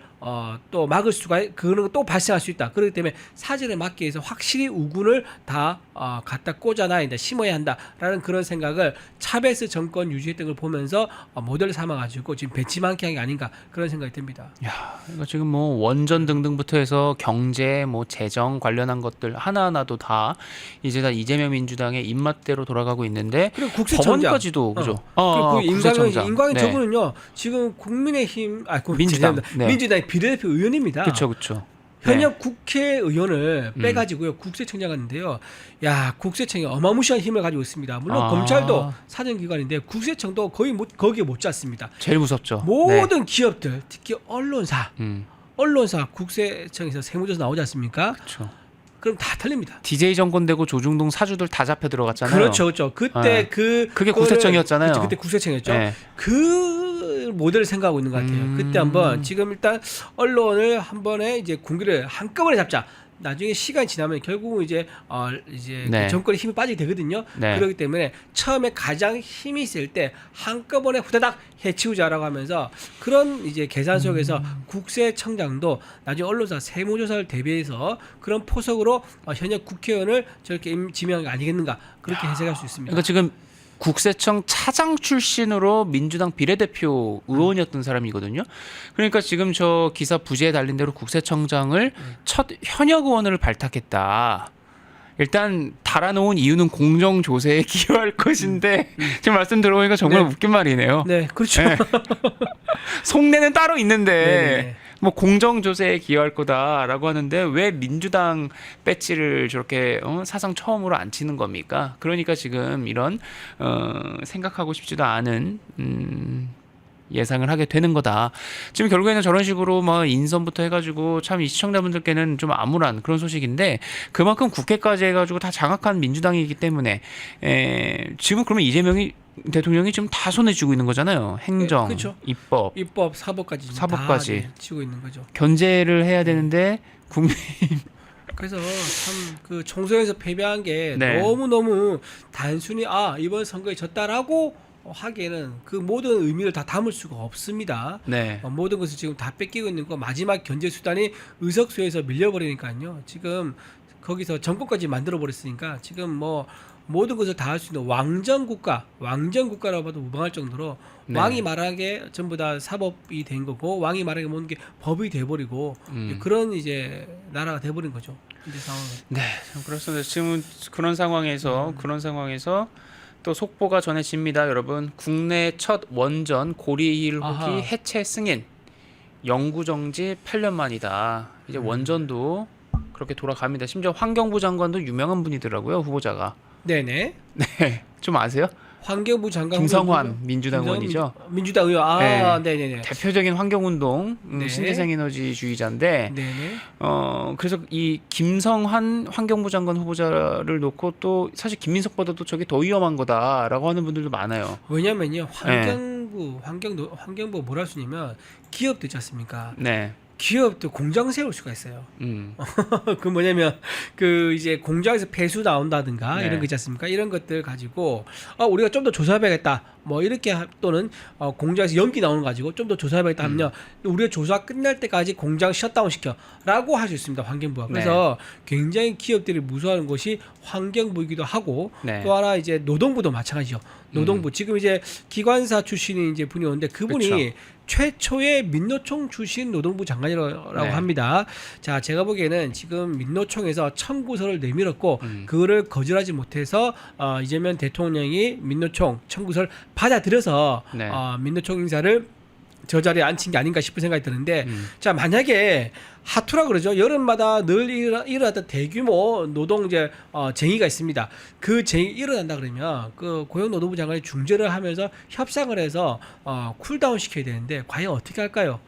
또 막을 수가 그런 거 또 발생할 수 있다. 그렇기 때문에 사전에 막기 위해서 확실히 우군을 다 갖다 꽂아놔야 한다, 심어야 한다라는 그런 생각을 차베스 정권 유지했던 걸 보면서 모델을 삼아가지고 지금 배치만키 한 게 아닌가 그런 생각이 듭니다. 야, 이거 지금 뭐 원전 등등부터 해서 경제, 뭐 재정 관련한 것들 하나하나도 다 이제 다 이재명 민주당의 입맛대로 돌아가고 있는데 그리고 국세청장 법원까지도 그죠? 그 인광의 네. 저분은요 지금 국민의힘 민주당. 네. 민주당의 비례대표 의원입니다. 그렇죠, 그렇죠. 현역 국회의원을 빼가지고요 국세청장 하는데요. 야 국세청이 어마무시한 힘을 가지고 있습니다. 물론 검찰도 사정기관인데 국세청도 거의 거기에 못지않습니다. 제일 무섭죠. 모든 기업들 특히 언론사 네. 국세청에서 세무조사 나오지 않습니까? 그렇죠. 그럼 다 틀립니다. DJ 정권 되고 조중동 사주들 다 잡혀 들어갔잖아요. 그렇죠. 그때 네. 그게 국세청이었잖아요. 그때 국세청이었죠. 네. 그 모델을 생각하고 있는 것 같아요. 그때 한번 지금 일단 언론을 한 번에 이제 공기를 한꺼번에 잡자. 나중에 시간이 지나면 결국은 이제 네. 그 정권의 힘이 빠지게 되거든요. 네. 그렇기 때문에 처음에 가장 힘이 있을 때 한꺼번에 후다닥 해치우자라고 하면서 그런 이제 계산 속에서 국세청장도 나중에 언론사 세무조사를 대비해서 그런 포석으로 현역 국회의원을 저렇게 지명한 게 아니겠는가 그렇게 해석할 수 있습니다. 그러니까 지금 국세청 차장 출신으로 민주당 비례대표 의원이었던 사람이거든요. 그러니까 지금 저 기사 부제에 달린 대로 국세청장을 첫 현역 의원을 발탁했다. 일단 달아놓은 이유는 공정조세에 기여할 것인데 지금 말씀 들어보니까 정말 웃긴 말이네요. 네, 그렇죠. 네. 속내는 따로 있는데 네네네. 뭐 공정조세에 기여할 거다라고 하는데 왜 민주당 배지를 저렇게 사상 처음으로 안 치는 겁니까? 그러니까 지금 이런 생각하고 싶지도 않은 예상을 하게 되는 거다. 지금 결국에는 저런 식으로 뭐 인선부터 해가지고 참 이 시청자분들께는 좀 암울한 그런 소식인데 그만큼 국회까지 해가지고 다 장악한 민주당이기 때문에 지금 그러면 이재명이 대통령이 지금 다 손에 쥐고 있는 거잖아요. 행정, 네, 그렇죠. 입법, 사법까지 지금 사법까지. 다 쥐고 있는 거죠. 견제를 해야 되는데 국민 그래서 참 그 총선에서 패배한 게 네. 너무 단순히 이번 선거에 졌다라고 하기에는 그 모든 의미를 다 담을 수가 없습니다. 네. 모든 것을 지금 다 뺏기고 있는 거 마지막 견제 수단이 의석수에서 밀려버리니까요. 지금 거기서 정권까지 만들어 버렸으니까 지금 뭐 모든 것을 다 할 수 있는 왕정 국가라고 봐도 무방할 정도로 네. 왕이 말하는 게 전부 다 사법이 된 거고 왕이 말하는 게 모든 게 법이 돼 버리고 그런 이제 나라가 돼 버린 거죠. 이제 상황은. 네, 참 그렇습니다. 지금 그런 상황에서 또 속보가 전해집니다, 여러분. 국내 첫 원전 고리 1호기 아하. 해체 승인, 영구 정지 8년 만이다. 이제 원전도 그렇게 돌아갑니다. 심지어 환경부 장관도 유명한 분이더라고요, 후보자가. 네네. 네, 좀 아세요? 환경부 장관 김성환 민주당 의원이죠. 민주당 의원. 네네네. 대표적인 환경운동 네. 신재생에너지주의자인데 네네. 그래서 이 김성환 환경부 장관 후보자를 놓고 또 사실 김민석보다도 저게 더 위험한 거다라고 하는 분들도 많아요. 왜냐면요 환경부 뭘 할 수 있냐면 기업도 있지 않습니까? 네. 기업도 공장 세울 수가 있어요. 음. 그 뭐냐면 그 이제 공장에서 폐수 나온다든가 네. 이런 거 있지 않습니까? 이런 것들 가지고 우리가 좀 더 조사해야겠다. 뭐 이렇게 또는 공장에서 연기 나오는 거 가지고 좀 더 조사해야겠다 하면 우리가 조사 끝날 때까지 공장 셧다운 시켜라고 할 수 있습니다. 환경부가. 그래서 굉장히 기업들이 무서워하는 것이 환경부이기도 하고 네. 또 하나 이제 노동부도 마찬가지죠. 노동부 지금 이제 기관사 출신인 이제 분이 오는데 그분이 그쵸. 최초의 민노총 출신 노동부 장관이라고 네. 합니다. 자, 제가 보기에는 지금 민노총에서 청구서를 내밀었고 그거를 거절하지 못해서 이재명 대통령이 민노총 청구서를 받아들여서 네. 민노총 인사를 저 자리에 앉힌 게 아닌가 싶은 생각이 드는데 자, 만약에 하투라 그러죠. 여름마다 늘 일어났던 대규모 노동 쟁의가 있습니다. 그 쟁의 일어난다 그러면 그 고용노동부 장관이 중재를 하면서 협상을 해서 쿨다운 시켜야 되는데 과연 어떻게 할까요?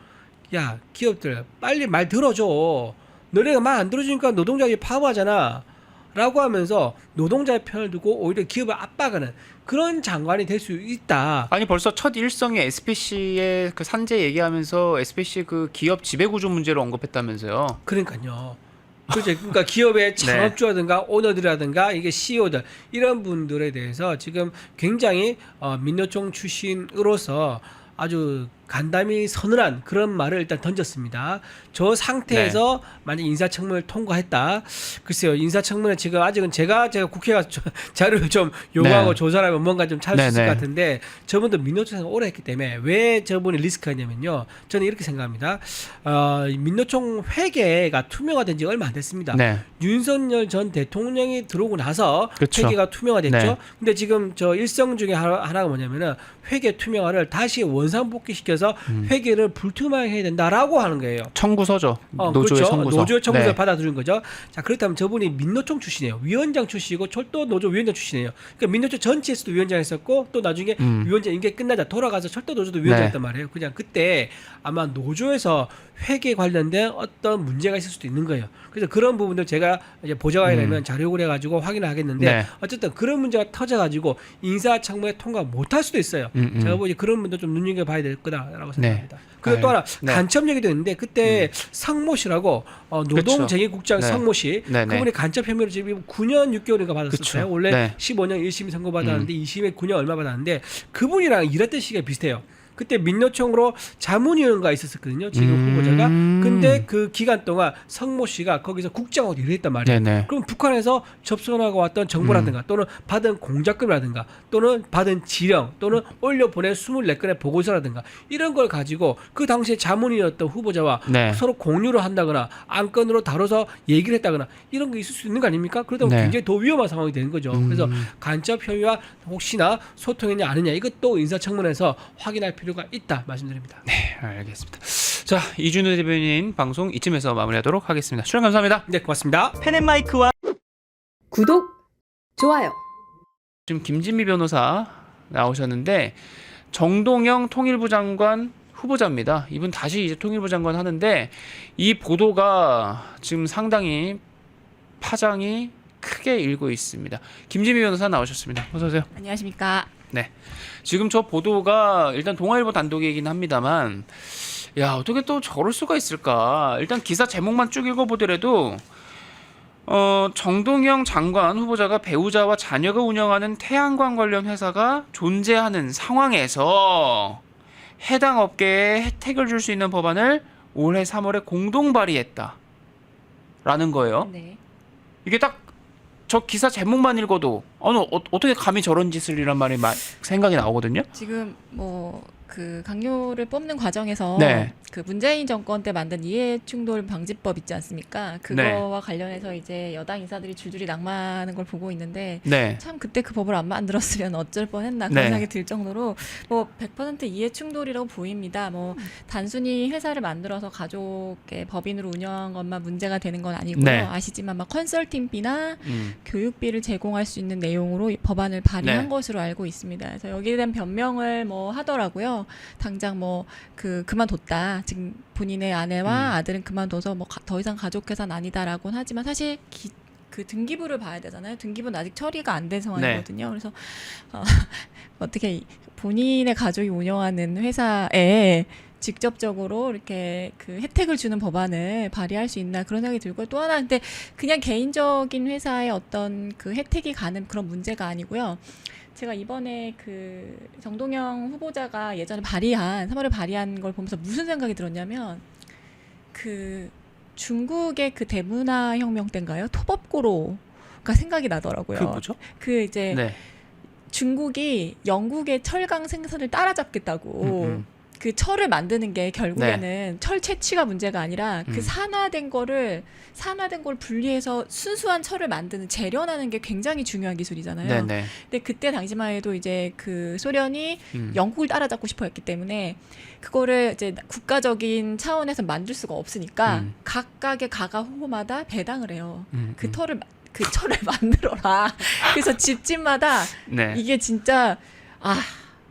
야, 기업들 빨리 말 들어줘. 너네가 말 안 들어주니까 노동자들이 파업하잖아. 라고 하면서 노동자의 편을 두고 오히려 기업을 압박하는 그런 장관이 될 수 있다. 아니 벌써 첫 일성이 SPC의 그 산재 얘기하면서 SPC 그 기업 지배구조 문제를 언급했다면서요. 그러니까요. 그렇죠. 그러니까 기업의 창업주라든가 오너들이라든가 이게 CEO들 이런 분들에 대해서 지금 굉장히 민노총 출신으로서 아주 간담이 서늘한 그런 말을 일단 던졌습니다. 저 상태에서 만약 인사청문회를 통과했다. 글쎄요, 인사청문회 지금 아직은 제가 국회 가서 자료를 좀 요구하고 조사를 하면 뭔가 좀 찾을 수 있을 것 같은데 저분도 민노총에서 오래 했기 때문에 왜 저분이 리스크가 있냐면요. 저는 이렇게 생각합니다. 민노총 회계가 투명화된 지 얼마 안 됐습니다. 네. 윤석열 전 대통령이 들어오고 나서 그쵸. 회계가 투명화됐죠. 네. 근데 지금 저 일성 중에 하나가 뭐냐면은 회계 투명화를 다시 원상복귀시켜서 회계를 불투명하게 해야 된다라고 하는 거예요. 청구서죠. 노조의 그렇죠. 청구서. 노조의 청구서를 네. 받아들인 거죠. 자, 그렇다면 저분이 민노총 출신이에요. 위원장 출신이고 철도 노조 위원장 출신이에요. 그러니까 민노총 전체에서도 위원장 했었고 또 나중에 위원장 임기 끝나자 돌아가서 철도 노조도 위원장 했단 말이에요. 그냥 그때 아마 노조에서 회계 관련된 어떤 문제가 있을 수도 있는 거예요. 그래서 그런 부분들 제가 이제 보좌관이 되면 자료를 해가지고 확인을 하겠는데 네. 어쨌든 그런 문제가 터져가지고 인사청문회 통과 못할 수도 있어요. 제가 보기 그런 분들 좀 눈여겨봐야 될 거다라고 생각합니다. 그리고 또 하나 간첩 얘기도 있는데 그때 상모 씨라고 노동쟁의국장 네. 상모 씨 네, 네. 그분이 간첩 혐의로 지금 9년 6개월인가 받았었어요. 그쵸. 원래 네. 15년 1심 선고 받았는데 2심에 9년 얼마 받았는데 그분이랑 일했던 시기가 비슷해요. 그때 민노총으로 자문위원가 있었거든요. 지금 후보자가. 근데 그 기간 동안 성모 씨가 거기서 국장으로 일을 했단 말이에요. 네네. 그럼 북한에서 접선하고 왔던 정보라든가 또는 받은 공작금이라든가 또는 받은 지령 또는 올려보낸 24건의 보고서라든가 이런 걸 가지고 그 당시에 자문위였던 후보자와 네. 서로 공유를 한다거나 안건으로 다뤄서 얘기를 했다거나 이런 게 있을 수 있는 거 아닙니까? 그러다 보면 네. 굉장히 더 위험한 상황이 되는 거죠. 그래서 간첩 혐의와 혹시나 소통했냐 아니냐 이것도 인사청문회에서 확인할 필요가 있다 말씀드립니다. 네, 알겠습니다. 자, 이준우 대변인 방송 이쯤에서 마무리하도록 하겠습니다. 출연 감사합니다. 네, 고맙습니다. 펜앤마이크와 구독, 좋아요. 지금 김진미 변호사 나오셨는데 정동영 통일부 장관 후보자입니다. 이분 다시 이제 통일부 장관 하는데 이 보도가 지금 상당히 파장이 크게 일고 있습니다. 김진미 변호사 나오셨습니다. 어서 오세요. 안녕하십니까. 네. 지금 저 보도가 일단 동아일보 단독이긴 합니다만 야, 어떻게 또 저럴 수가 있을까? 일단 기사 제목만 쭉 읽어보더라도 정동영 장관 후보자가 배우자와 자녀가 운영하는 태양광 관련 회사가 존재하는 상황에서 해당 업계에 혜택을 줄 수 있는 법안을 올해 3월에 공동 발의했다라는 거예요. 네. 이게 딱 저 기사 제목만 읽어도 어떻게 감히 저런 짓을 이란 말이 생각이 나오거든요. 지금 뭐 그 강요를 뽑는 과정에서 네. 그 문재인 정권 때 만든 이해충돌 방지법 있지 않습니까? 그거와 네. 관련해서 이제 여당 인사들이 줄줄이 낙마하는 걸 보고 있는데 네. 참 그때 그 법을 안 만들었으면 어쩔 뻔했나 그런 네. 생각이 들 정도로 뭐 100% 이해충돌이라고 보입니다. 뭐 단순히 회사를 만들어서 가족의 법인으로 운영한 것만 문제가 되는 건 아니고요. 네. 아시지만 막 컨설팅비나 교육비를 제공할 수 있는 내용으로 이 법안을 발의한 네. 것으로 알고 있습니다. 그래서 여기에 대한 변명을 뭐 하더라고요. 당장 뭐 그만뒀다. 지금 본인의 아내와 아들은 그만둬서 뭐 더 이상 가족회사는 아니다라고는 하지만 사실 그 등기부를 봐야 되잖아요. 등기부는 아직 처리가 안 된 상황이거든요. 그래서 어떻게 본인의 가족이 운영하는 회사에 직접적으로 이렇게 그 혜택을 주는 법안을 발의할 수 있나 그런 생각이 들고 또 하나 근데 그냥 개인적인 회사의 어떤 그 혜택이 가는 그런 문제가 아니고요. 제가 이번에 그 정동영 후보자가 예전에 3월에 발의한 걸 보면서 무슨 생각이 들었냐면 그 중국의 그 대문화 혁명 때인가요? 토법고로가 생각이 나더라고요. 그 뭐죠? 그 이제 네. 중국이 영국의 철강 생산을 따라잡겠다고 그 철을 만드는 게 결국에는 철 채취가 문제가 아니라 그 산화된 걸 분리해서 순수한 철을 만드는 재련하는 게 굉장히 중요한 기술이잖아요. 네네. 근데 그때 당시만 해도 이제 그 소련이 영국을 따라잡고 싶어 했기 때문에 그거를 이제 국가적인 차원에서 만들 수가 없으니까 각각의 가가 후보마다 배당을 해요. 그 철을 만들어라. 그래서 집집마다 네. 이게 진짜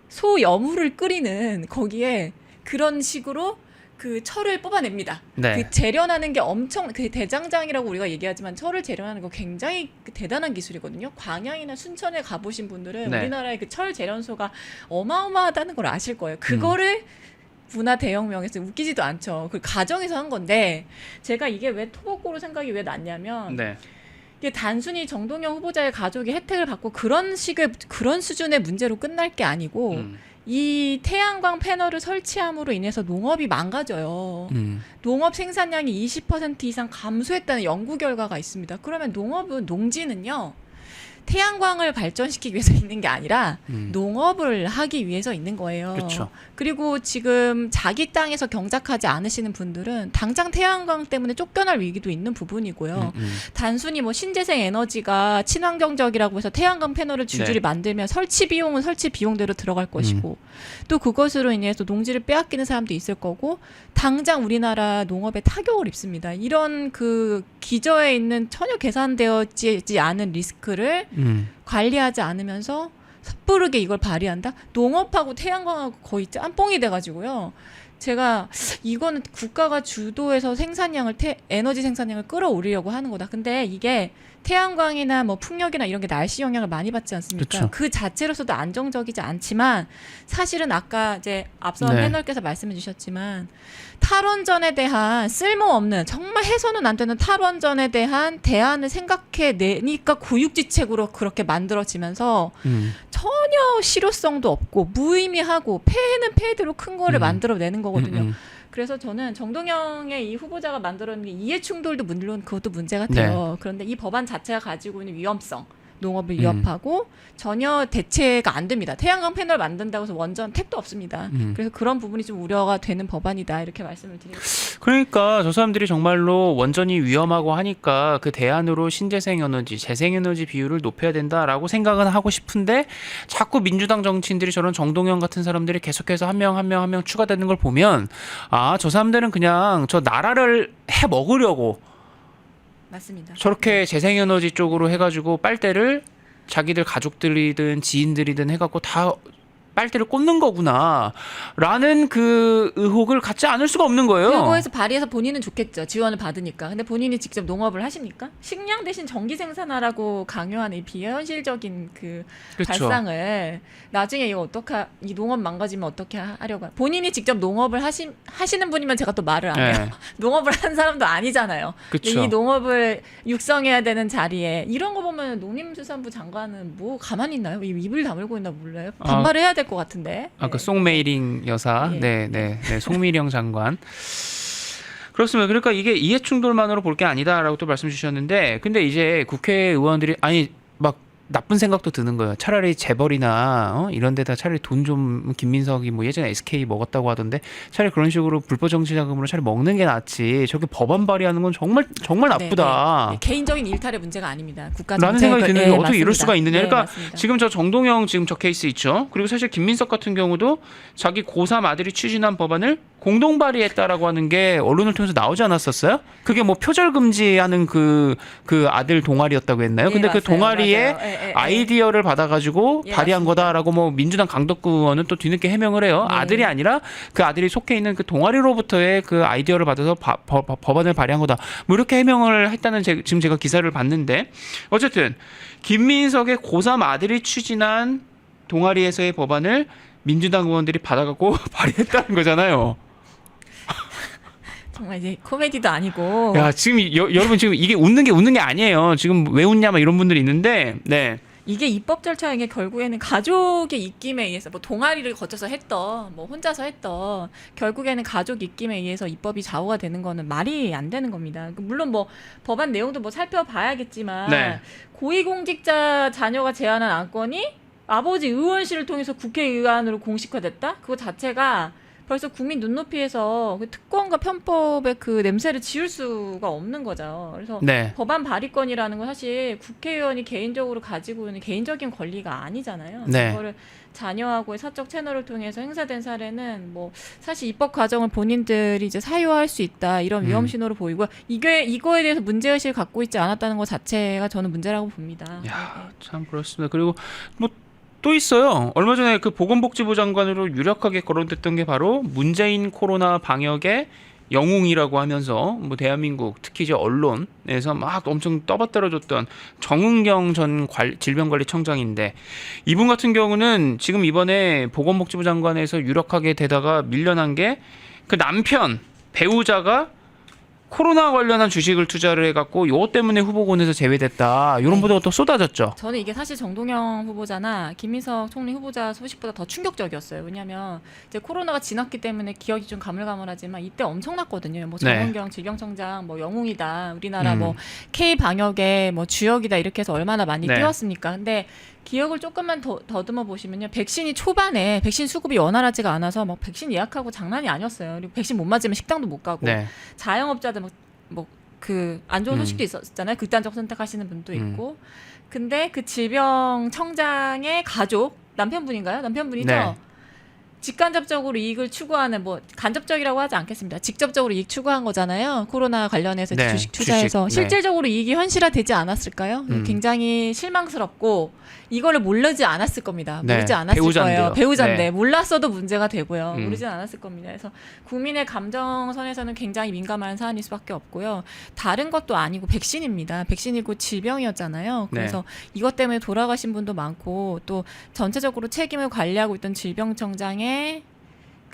소여물을 끓이는 거기에 그런 식으로 그 철을 뽑아냅니다. 네. 그 재련하는 게 엄청 그 대장장이라고 우리가 얘기하지만 철을 재련하는 거 굉장히 대단한 기술이거든요. 광양이나 순천에 가보신 분들은 네. 우리나라의 그 철 재련소가 어마어마하다는 걸 아실 거예요. 그거를 문화 대혁명에서 웃기지도 않죠. 그 가정에서 한 건데 제가 이게 왜 토목고로 생각이 왜 났냐면 네. 이게 단순히 정동영 후보자의 가족이 혜택을 받고 그런 수준의 문제로 끝날 게 아니고 이 태양광 패널을 설치함으로 인해서 농업이 망가져요. 농업 생산량이 20% 이상 감소했다는 연구 결과가 있습니다. 그러면 농지는요. 태양광을 발전시키기 위해서 있는 게 아니라 농업을 하기 위해서 있는 거예요. 그렇죠. 그리고 지금 자기 땅에서 경작하지 않으시는 분들은 당장 태양광 때문에 쫓겨날 위기도 있는 부분이고요. 단순히 뭐 신재생 에너지가 친환경적이라고 해서 태양광 패널을 줄줄이 만들면 설치 비용은 설치 비용대로 들어갈 것이고 또 그것으로 인해서 농지를 빼앗기는 사람도 있을 거고 당장 우리나라 농업에 타격을 입습니다. 이런 그 기저에 있는 전혀 계산되어지지 않은 리스크를 관리하지 않으면서 섣부르게 이걸 발휘한다? 농업하고 태양광하고 거의 짬뽕이 돼가지고요. 제가 이거는 국가가 주도해서 에너지 생산량을 끌어올리려고 하는 거다. 근데 이게 태양광이나 뭐 풍력이나 이런 게 날씨 영향을 많이 받지 않습니까? 그쵸. 그 자체로서도 안정적이지 않지만 사실은 아까 이제 앞서 패널께서 말씀해 주셨지만 탈원전에 대한 쓸모없는 정말 해서는 안 되는 탈원전에 대한 대안을 생각해 내니까 고육지책으로 그렇게 만들어지면서 전혀 실효성도 없고 무의미하고 폐해는 폐해대로 큰 거를 만들어내는 거거든요. 그래서 저는 정동영의 이 후보자가 만들어낸 이해충돌도 물론 그것도 문제 같아요. 그런데 이 법안 자체가 가지고 있는 위험성, 농업을 위협하고 전혀 대체가 안 됩니다. 태양광 패널 만든다고 해서 원전 택도 없습니다. 그래서 그런 부분이 좀 우려가 되는 법안이다 이렇게 말씀을 드리겠습니다. 그러니까 저 사람들이 정말로 원전이 위험하고 하니까 그 대안으로 신재생 에너지, 재생 에너지 비율을 높여야 된다라고 생각은 하고 싶은데 자꾸 민주당 정치인들이 저런 정동영 같은 사람들이 계속해서 한 명 추가되는 걸 보면 저 사람들은 그냥 저 나라를 해 먹으려고 맞습니다. 저렇게 재생에너지 쪽으로 해가지고 빨대를 자기들 가족들이든 지인들이든 해갖고 다 빨대를 꽂는 거구나라는 그 의혹을 갖지 않을 수가 없는 거예요. 그거에서 발의해서 본인은 좋겠죠. 지원을 받으니까. 근데 본인이 직접 농업을 하십니까? 식량 대신 전기 생산하라고 강요하는 이 비현실적인 그 그렇죠. 발상을 나중에 이거 이 농업 망가지면 어떻게 하려고 본인이 직접 농업을 하시는 분이면 제가 또 말을 안 해요. 네. 농업을 한 사람도 아니잖아요. 근데 그렇죠. 이 농업을 육성해야 되는 자리에 이런 거 보면 농림수산부 장관은 뭐 가만히 있나요? 입을 다물고 있나 몰라요. 반발을 해야 될 것 같은데. 아까 네. 송메이링 여사, 예. 네, 송미령 장관. 그렇습니다. 그러니까 이게 이해 충돌만으로 볼 게 아니다라고 또 말씀 주셨는데, 근데 이제 국회의원들이 막 나쁜 생각도 드는 거예요. 차라리 재벌이나 이런 데다 차라리 돈 좀 김민석이 뭐 예전에 SK 먹었다고 하던데 차라리 그런 식으로 불법 정치 자금으로 차라리 먹는 게 낫지. 저렇게 법안 발의하는 건 정말 나쁘다. 네. 개인적인 일탈의 문제가 아닙니다. 국가 라는 정책을- 생각이 드는데 네, 어떻게 이럴 맞습니다. 수가 있느냐. 네, 그러니까 맞습니다. 지금 저 정동영 지금 저 케이스 있죠. 그리고 사실 김민석 같은 경우도 자기 고3 아들이 추진한 법안을 공동 발의했다라고 하는 게 언론을 통해서 나오지 않았었어요? 그게 뭐 표절 금지하는 그 아들 동아리였다고 했나요? 예, 근데 그 맞아요. 동아리에 맞아요. 예, 예, 아이디어를 받아가지고 예, 발의한 맞습니다. 거다라고 뭐 민주당 강덕구 의원은 또 뒤늦게 해명을 해요. 네. 아들이 아니라 그 아들이 속해 있는 그 동아리로부터의 그 아이디어를 받아서 법안을 발의한 거다. 뭐 이렇게 해명을 했다는 지금 제가 기사를 봤는데 어쨌든 김민석의 고3 아들이 추진한 동아리에서의 법안을 민주당 의원들이 받아갖고 발의했다는 거잖아요. 정말 이제 코미디도 아니고 야 지금 여러분 지금 이게 웃는 게 아니에요. 지금 왜 웃냐 막 이런 분들이 있는데 네. 이게 입법 절차인 게 결국에는 가족의 입김에 의해서 뭐 동아리를 거쳐서 했던 뭐 혼자서 했던 결국에는 가족 입김에 의해서 입법이 좌우가 되는 거는 말이 안 되는 겁니다. 물론 뭐 법안 내용도 뭐 살펴봐야겠지만 네. 고위공직자 자녀가 제안한 안건이 아버지 의원실을 통해서 국회의안으로 공식화됐다? 그거 자체가 벌써 국민 눈높이에서 그 특권과 편법의 그 냄새를 지울 수가 없는 거죠. 그래서 네. 법안 발의권이라는 건 사실 국회의원이 개인적으로 가지고 있는 개인적인 권리가 아니잖아요. 네. 그거를 자녀하고의 사적 채널을 통해서 행사된 사례는 뭐 사실 입법 과정을 본인들이 이제 사유화할 수 있다 이런 위험 신호를 보이고 이거에 대해서 문제의식을 갖고 있지 않았다는 것 자체가 저는 문제라고 봅니다. 야, 참 그렇습니다. 그리고 뭐 또 있어요. 얼마 전에 그 보건복지부 장관으로 유력하게 거론됐던 게 바로 문재인 코로나 방역의 영웅이라고 하면서 뭐 대한민국 특히 이제 언론에서 막 엄청 떠받들어줬던 정은경 전 질병관리청장인데 이분 같은 경우는 지금 이번에 보건복지부 장관에서 유력하게 되다가 밀려난 게 그 남편 배우자가 코로나 관련한 주식을 투자를 해갖고 요것 때문에 후보군에서 제외됐다. 이런 네. 보도가 또 쏟아졌죠. 저는 이게 사실 정동영 후보자나 김민석 총리 후보자 소식보다 더 충격적이었어요. 왜냐하면 이제 코로나가 지났기 때문에 기억이 좀 가물가물하지만 이때 엄청났거든요. 뭐 네. 정은경 질병청장 뭐 영웅이다. 우리나라 뭐 음. K 방역의 뭐 주역이다 이렇게 해서 얼마나 많이 네. 띄웠습니까? 근데 기억을 조금만 더듬어 보시면요. 백신이 초반에 백신 수급이 원활하지가 않아서 막 백신 예약하고 장난이 아니었어요. 그리고 백신 못 맞으면 식당도 못 가고 네. 자영업자들 뭐 그 안 좋은 소식도 있었잖아요. 극단적 선택하시는 분도 있고. 근데 그 질병청장의 가족 남편분인가요? 남편분이죠. 네. 직간접적으로 이익을 추구하는 뭐 간접적이라고 하지 않겠습니다. 직접적으로 이익 추구한 거잖아요. 코로나 관련해서 네, 주식 투자해서 주식, 네. 실질적으로 이익이 현실화되지 않았을까요? 굉장히 실망스럽고 이거를 모르지 않았을 겁니다. 네, 모르지 않았을 배우자인데요. 거예요. 배우자인데 네. 몰랐어도 문제가 되고요. 모르진 않았을 겁니다. 그래서 국민의 감정선에서는 굉장히 민감한 사안일 수밖에 없고요. 다른 것도 아니고 백신입니다. 백신이고 질병이었잖아요. 그래서 이것 때문에 돌아가신 분도 많고 또 전체적으로 책임을 관리하고 있던 질병청장의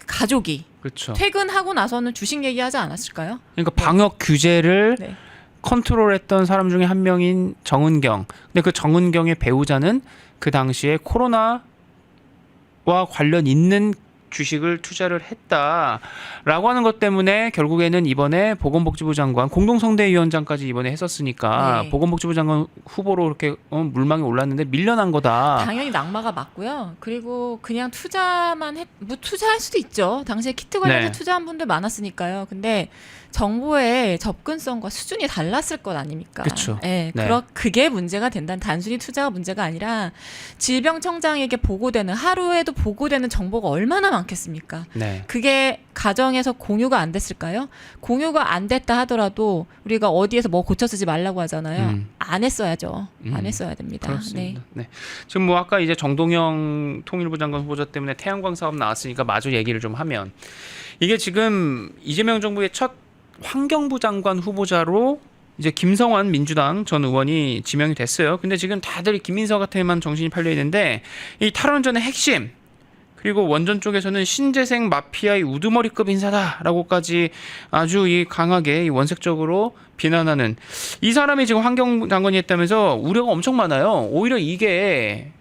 가족이 그렇죠. 퇴근하고 나서는 주식 얘기하지 않았을까요? 그러니까 방역 규제를 네. 컨트롤했던 사람 중에 한 명인 정은경. 근데 그 정은경의 배우자는 그 당시에 코로나와 관련 있는 주식을 투자를 했다라고 하는 것 때문에 결국에는 이번에 보건복지부 장관 공동성대위원장까지 이번에 했었으니까 네. 보건복지부 장관 후보로 이렇게 물망에 올랐는데 밀려난 거다. 당연히 낙마가 맞고요. 그리고 그냥 투자만 뭐 투자할 수도 있죠. 당시에 키트 관련해서 네. 투자한 분들 많았으니까요. 근데 정보의 접근성과 수준이 달랐을 것 아닙니까? 그쵸. 네, 네. 그게 문제가 된다는 단순히 투자가 문제가 아니라 질병청장에게 보고되는 하루에도 보고되는 정보가 얼마나 많겠습니까? 네. 그게 가정에서 공유가 안 됐을까요? 공유가 안 됐다 하더라도 우리가 어디에서 뭐 고쳐 쓰지 말라고 하잖아요. 안 했어야죠. 안 했어야 됩니다. 그렇습니다. 네. 지금 뭐 아까 이제 정동영 통일부 장관 후보자 때문에 태양광 사업 나왔으니까 마저 얘기를 좀 하면 이게 지금 이재명 정부의 첫 환경부 장관 후보자로 이제 김성환 민주당 전 의원이 지명이 됐어요. 근데 지금 다들 김민석한테만 정신이 팔려 있는데 이 탈원전의 핵심 그리고 원전 쪽에서는 신재생 마피아의 우두머리급 인사다라고까지 아주 이 강하게 이 원색적으로 비난하는 이 사람이 지금 환경 장관이 했다면서 우려가 엄청 많아요. 오히려 이게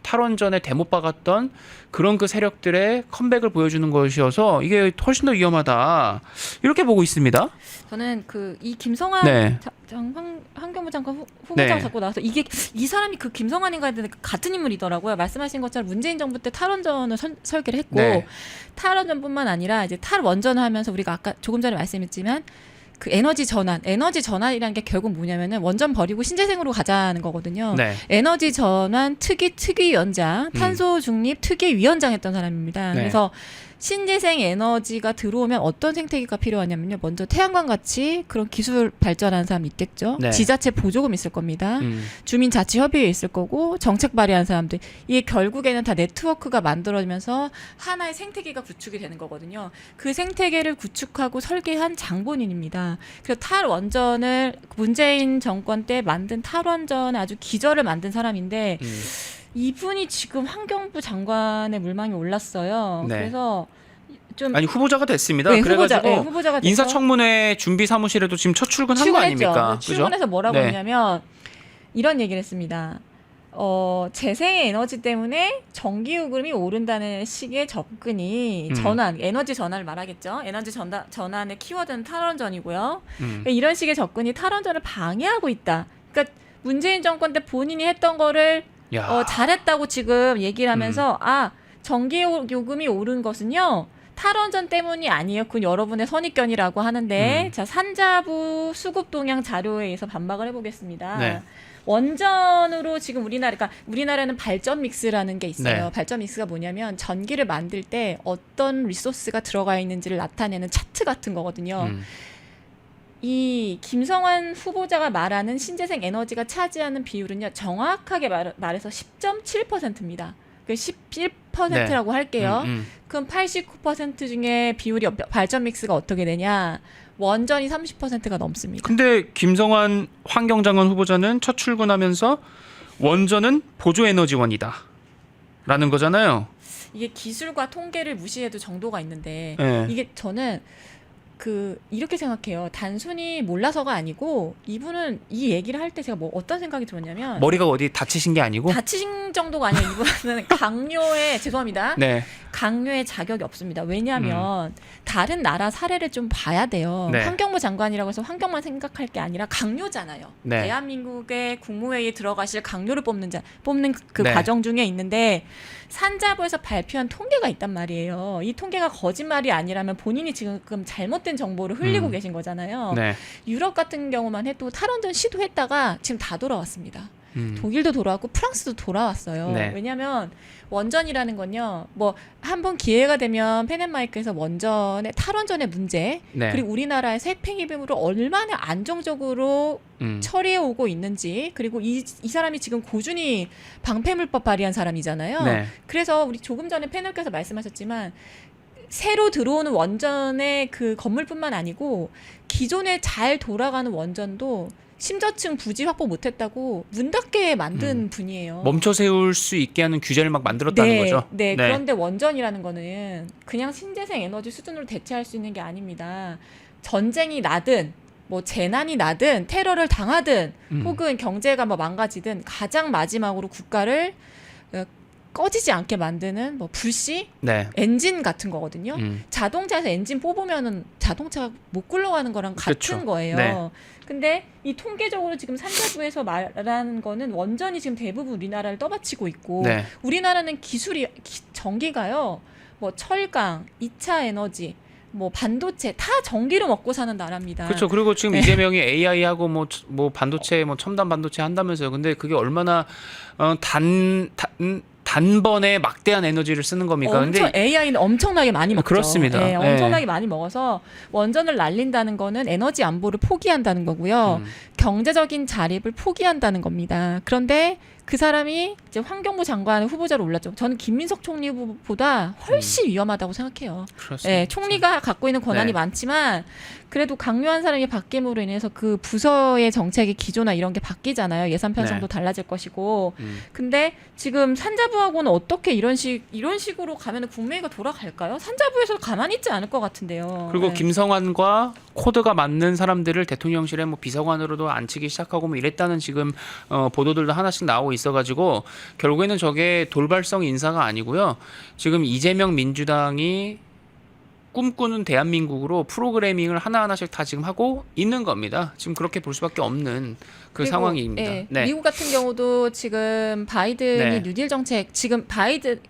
탈원전에 대못 박았던 그런 그 세력들의 컴백을 보여주는 것이어서 이게 훨씬 더 위험하다 이렇게 보고 있습니다. 저는 이 김성환 네. 환경부 장관 후보자가 네. 자꾸 나와서 이 사람이 그 김성환인가 했는데 같은 인물이더라고요. 말씀하신 것처럼 문재인 정부 때 탈원전을 설계를 했고 네. 탈원전뿐만 아니라 이제 탈원전을 하면서 우리가 아까 조금 전에 말씀했지만 그 에너지 전환이라는 게 결국 뭐냐면은 원전 버리고 신재생으로 가자는 거거든요. 네. 에너지 전환 특위위원장, 탄소 중립 특위위원장 했던 사람입니다. 네. 그래서 신재생 에너지가 들어오면 어떤 생태계가 필요하냐면요. 먼저 태양광 같이 그런 기술 발전하는 사람이 있겠죠. 네. 지자체 보조금 있을 겁니다. 주민자치협의회 있을 거고 정책 발의하는 사람들. 이게 결국에는 다 네트워크가 만들어지면서 하나의 생태계가 구축이 되는 거거든요. 그 생태계를 구축하고 설계한 장본인입니다. 그래서 탈원전을 문재인 정권 때 만든 탈원전의 아주 기저를 만든 사람인데 이분이 지금 환경부 장관의 물망에 올랐어요. 네. 그래서 좀 아니 후보자가 됐습니다. 네, 그래가지고 후보자가 돼서 인사청문회 준비 사무실에도 지금 첫 출근한 거 아닙니까? 출근해서 뭐라고 네. 했냐면 이런 얘기를 했습니다. 재생에너지 때문에 전기요금이 오른다는 식의 접근이 에너지 전환을 말하겠죠. 에너지 전환의 키워드는 탈원전이고요. 이런 식의 접근이 탈원전을 방해하고 있다. 그러니까 문재인 정권 때 본인이 했던 거를 잘했다고 지금 얘기를 하면서 전기요금이 오른 것은요. 탈원전 때문이 아니에요. 그건 여러분의 선입견이라고 하는데 자 산자부 수급 동향 자료에 의해서 반박을 해보겠습니다. 네. 원전으로 지금 우리나라는 발전 믹스라는 게 있어요. 네. 발전 믹스가 뭐냐면 전기를 만들 때 어떤 리소스가 들어가 있는지를 나타내는 차트 같은 거거든요. 이 김성환 후보자가 말하는 신재생 에너지가 차지하는 비율은요. 정확하게 말해서 10.7%입니다. 그 11%라고 할게요. 그럼 89% 중에 비율이 발전 믹스가 어떻게 되냐? 원전이 30%가 넘습니다. 근데 김성환 환경장관 후보자는 첫 출근하면서 원전은 보조에너지원이다 라는 거잖아요. 이게 기술과 통계를 무시해도 정도가 있는데 네. 이게 저는 이렇게 생각해요. 단순히 몰라서가 아니고 이분은 이 얘기를 할 때 제가 뭐 어떤 생각이 들었냐면 머리가 어디 다치신 게 아니고 다친 정도가 아니라 이분은 강요에 죄송합니다. 네. 강요의 자격이 없습니다. 왜냐하면 다른 나라 사례를 좀 봐야 돼요. 네. 환경부 장관이라고 해서 환경만 생각할 게 아니라 강요잖아요. 네. 대한민국의 국무회의에 들어가실 강요를 뽑는 그 네. 과정 중에 있는데 산자부에서 발표한 통계가 있단 말이에요. 이 통계가 거짓말이 아니라면 본인이 지금 잘못된 정보를 흘리고 계신 거잖아요. 네. 유럽 같은 경우만 해도 탈원전 시도했다가 지금 다 돌아왔습니다. 독일도 돌아왔고 프랑스도 돌아왔어요. 네. 왜냐하면 원전이라는 건요. 뭐 한번 기회가 되면 펜앤마이크에서 탈원전의 문제 네. 그리고 우리나라의 세팽이뱀으로 얼마나 안정적으로 처리해 오고 있는지 그리고 이 사람이 지금 고준위 방패물법 발의한 사람이잖아요. 네. 그래서 우리 조금 전에 패널께서 말씀하셨지만 새로 들어오는 원전의 그 건물뿐만 아니고 기존에 잘 돌아가는 원전도 심저층 부지 확보 못했다고 문 닫게 만든 분이에요. 멈춰 세울 수 있게 하는 규제를 막 만들었다는 거죠. 네. 그런데 원전이라는 거는 그냥 신재생 에너지 수준으로 대체할 수 있는 게 아닙니다. 전쟁이 나든 뭐 재난이 나든 테러를 당하든 혹은 경제가 뭐 망가지든 가장 마지막으로 국가를 꺼지지 않게 만드는 뭐 불씨 네. 엔진 같은 거거든요. 자동차에서 엔진 뽑으면은 자동차가 못 굴러가는 거랑 같은 그렇죠. 거예요. 네. 근데 이 통계적으로 지금 산자부에서 말하는 거는 원전이 지금 대부분 우리나라를 떠받치고 있고 네. 우리나라는 전기가요. 뭐 철강, 2차 에너지 뭐 반도체 다 전기로 먹고 사는 나라입니다. 그렇죠. 그리고 지금 네. 이재명이 AI하고 뭐 반도체 뭐 첨단 반도체 한다면서요. 근데 그게 얼마나 단번에 막대한 에너지를 쓰는 겁니까? 엄청 AI는 엄청나게 많이 먹죠. 그렇습니다. 네, 네. 엄청나게 많이 먹어서 원전을 날린다는 거는 에너지 안보를 포기한다는 거고요. 경제적인 자립을 포기한다는 겁니다. 그런데 그 사람이 이제 환경부 장관 후보자로 올랐죠. 저는 김민석 총리 후보보다 훨씬 위험하다고 생각해요. 그렇습니다. 네, 총리가 갖고 있는 권한이 네. 많지만 그래도 강요한 사람이 바뀜으로 인해서 그 부서의 정책의 기조나 이런 게 바뀌잖아요. 예산 편성도 네. 달라질 것이고. 근데 지금 산자부하고는 어떻게 이런 식으로 가면은 국민의가 돌아갈까요? 산자부에서 가만히 있지 않을 것 같은데요. 그리고 네. 김성환과 코드가 맞는 사람들을 대통령실에 뭐 비서관으로도 앉히기 시작하고 뭐 이랬다는 지금 보도들도 하나씩 나오고 있어가지고 결국에는 저게 돌발성 인사가 아니고요. 지금 이재명 민주당이 꿈꾸는 대한민국으로 프로그래밍을 하나하나씩 다 지금 하고 있는 겁니다. 지금 그렇게 볼 수밖에 없는 그 그리고, 상황입니다. 예, 네. 미국 같은 경우도 지금 바이든이 네. 뉴딜 정책 지금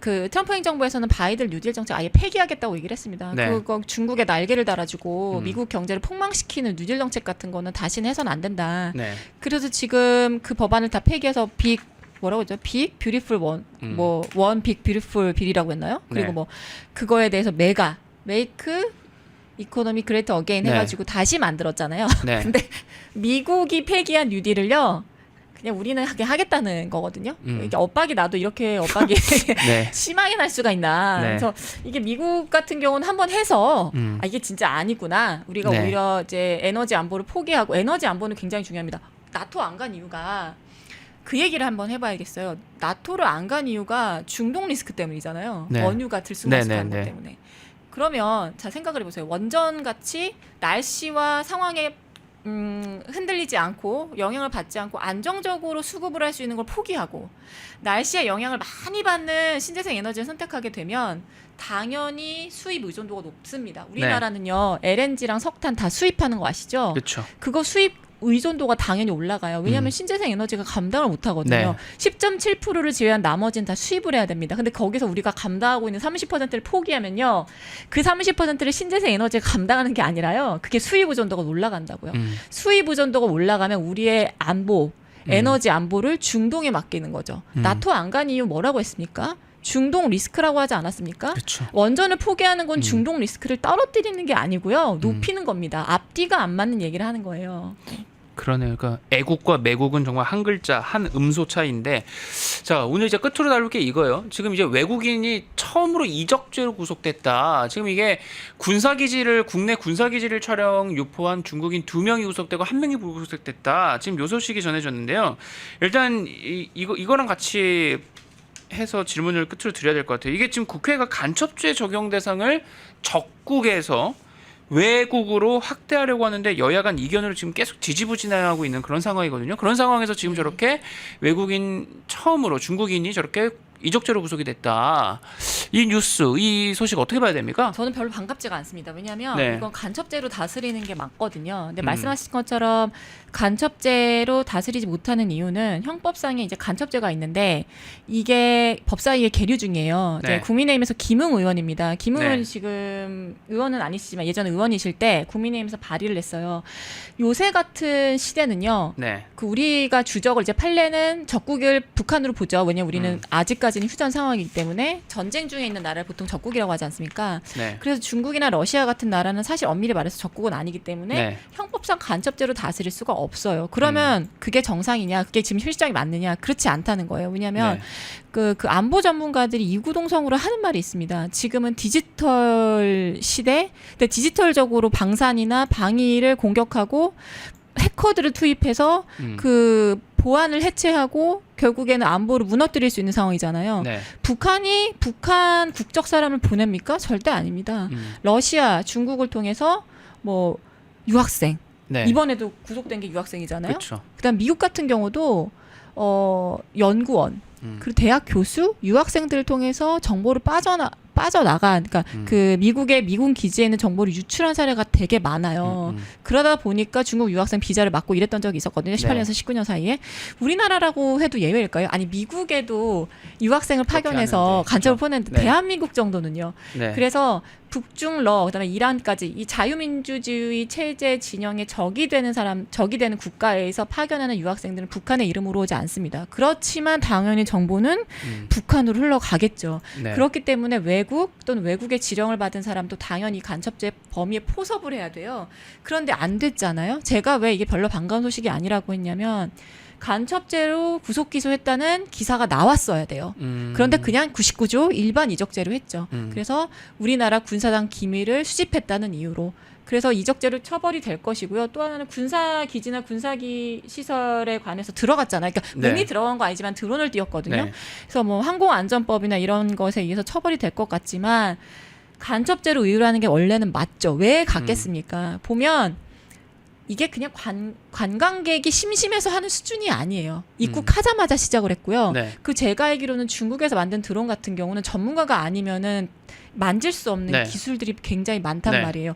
그 트럼프 행정부에서는 바이든 뉴딜 정책 아예 폐기하겠다고 얘기를 했습니다. 네. 그거 중국에 날개를 달아주고 미국 경제를 폭망시키는 뉴딜 정책 같은 거는 다시는 해서는 안 된다. 네. 그래서 지금 그 법안을 다 폐기해서 뭐라고 했죠? 빅 뷰티풀 원 빅 뷰티풀 빌이라고 했나요? 그리고 네. 뭐 그거에 대해서 메이크 이코노미 그레이트 어게인 네. 해가지고 다시 만들었잖아요. 네. 근데 미국이 폐기한 뉴딜을요, 그냥 우리는 하겠다는 거거든요. 이게 엇박이 나도 이렇게 엇박이 네. 심하게 날 수가 있나. 네. 그래서 이게 미국 같은 경우는 한번 해서 음. 이게 진짜 아니구나. 우리가 네. 오히려 이제 에너지 안보를 포기하고 에너지 안보는 굉장히 중요합니다. 나토 안 간 이유가 그 얘기를 한번 해봐야겠어요. 나토를 안 간 이유가 중동 리스크 때문이잖아요. 네. 원유가 들쑥날쑥하는 네, 네, 것 네. 때문에. 그러면 자 생각을 해보세요. 원전 같이 날씨와 상황에 흔들리지 않고 영향을 받지 않고 안정적으로 수급을 할 수 있는 걸 포기하고 날씨에 영향을 많이 받는 신재생 에너지를 선택하게 되면 당연히 수입 의존도가 높습니다. 우리나라는요 LNG랑 석탄 다 수입하는 거 아시죠? 그렇죠. 그거 수입 의존도가 당연히 올라가요. 왜냐하면 신재생 에너지가 감당을 못 하거든요. 10.7%를 제외한 나머지는 다 수입을 해야 됩니다. 근데 거기서 우리가 감당하고 있는 30%를 포기하면요. 그 30%를 신재생 에너지가 감당하는 게 아니라요. 그게 수입 의존도가 올라간다고요. 수입 의존도가 올라가면 우리의 안보, 에너지 안보를 중동에 맡기는 거죠. 나토 안 간 이유 뭐라고 했습니까? 중동 리스크라고 하지 않았습니까? 그렇죠. 원전을 포기하는 건 중동 리스크를 떨어뜨리는 게 아니고요. 높이는 겁니다. 앞뒤가 안 맞는 얘기를 하는 거예요. 그러네요. 그러니까 애국과 매국은 정말 한 글자, 한 음소 차이인데, 자 오늘 이제 끝으로 다룰 게 이거예요. 지금 이제 외국인이 처음으로 이적죄로 구속됐다. 지금 이게 국내 군사기지를 촬영 유포한 중국인 2명이 구속되고 1명이 불구속됐다. 지금 요 소식이 전해졌는데요. 일단 이거랑 같이 해서 질문을 끝으로 드려야 될 것 같아요. 이게 지금 국회가 간첩죄 적용 대상을 적국에서 외국으로 확대하려고 하는데 여야 간 이견으로 지금 계속 지지부진하고 있는 그런 상황이거든요. 그런 상황에서 지금 저렇게 외국인 처음으로 중국인이 저렇게 이적죄로 구속이 됐다. 이 뉴스, 이 소식 어떻게 봐야 됩니까? 저는 별로 반갑지가 않습니다. 왜냐하면 네. 이건 간첩죄로 다스리는 게 맞거든요. 근데 말씀하신 것처럼 간첩죄로 다스리지 못하는 이유는 형법상에 이제 간첩죄가 있는데 이게 법사위의 계류 중이에요. 네. 이제 국민의힘에서 김웅 의원입니다. 김웅 네. 의원이 지금 의원은 아니시지만 예전에 의원이실 때 국민의힘에서 발의를 했어요. 요새 같은 시대는요. 네. 그 우리가 주적을 이제 판례는 적국을 북한으로 보죠. 왜냐면 우리는 아직까지는 휴전 상황이기 때문에 전쟁 중에 있는 나라를 보통 적국이라고 하지 않습니까? 네. 그래서 중국이나 러시아 같은 나라는 사실 엄밀히 말해서 적국은 아니기 때문에 네. 형법상 간첩죄로 다스릴 수가 없어요. 그러면 그게 정상이냐? 그게 지금 실정이 맞느냐? 그렇지 않다는 거예요. 왜냐하면 네. 그 안보 전문가들이 이구동성으로 하는 말이 있습니다. 지금은 디지털 시대, 근데 디지털적으로 방산이나 방위를 공격하고 해커들을 투입해서 그 보안을 해체하고 결국에는 안보를 무너뜨릴 수 있는 상황이잖아요. 네. 북한이 북한 국적 사람을 보냅니까? 절대 아닙니다. 러시아, 중국을 통해서 뭐 유학생 네. 이번에도 구속된 게 유학생이잖아요. 그렇죠. 그다음 미국 같은 경우도 연구원 그리고 대학 교수, 유학생들을 통해서 정보를 빠져나간 그러니까 그 미국의 미군 기지에 있는 정보를 유출한 사례가 되게 많아요. 그러다 보니까 중국 유학생 비자를 막고 이랬던 적이 있었거든요. 18년에서 19년 사이에. 우리나라라고 해도 예외일까요? 아니 미국에도 유학생을 파견해서 하는데, 간첩을 그렇죠. 보냈는데 네. 대한민국 정도는요. 네. 그래서 북중러 그다음에 이란까지 이 자유민주주의 체제 진영에 적이 되는 국가에서 파견하는 유학생들은 북한의 이름으로 오지 않습니다. 그렇지만 당연히 정보는 북한으로 흘러가겠죠. 네. 그렇기 때문에 외국 또는 외국의 지령을 받은 사람도 당연히 간첩죄 범위에 포섭을 해야 돼요. 그런데 안 됐잖아요. 제가 왜 이게 별로 반가운 소식이 아니라고 했냐면 간첩죄로 구속 기소했다는 기사가 나왔어야 돼요. 그런데 그냥 99조 일반 이적죄로 했죠. 그래서 우리나라 군사당 기밀을 수집했다는 이유로. 그래서 이적죄로 처벌이 될 것이고요. 또 하나는 군사기지나 군사기 시설에 관해서 들어갔잖아요. 그러니까 네. 몸이 들어간 거 아니지만 드론을 띄웠거든요. 네. 그래서 뭐 항공안전법이나 이런 것에 의해서 처벌이 될 것 같지만 간첩죄로 의율하는 게 원래는 맞죠. 왜 갔겠습니까? 보면 이게 그냥 관광객이 심심해서 하는 수준이 아니에요. 입국하자마자 시작을 했고요. 네. 그 제가 알기로는 중국에서 만든 드론 같은 경우는 전문가가 아니면은 만질 수 없는 네. 기술들이 굉장히 많단 네. 말이에요.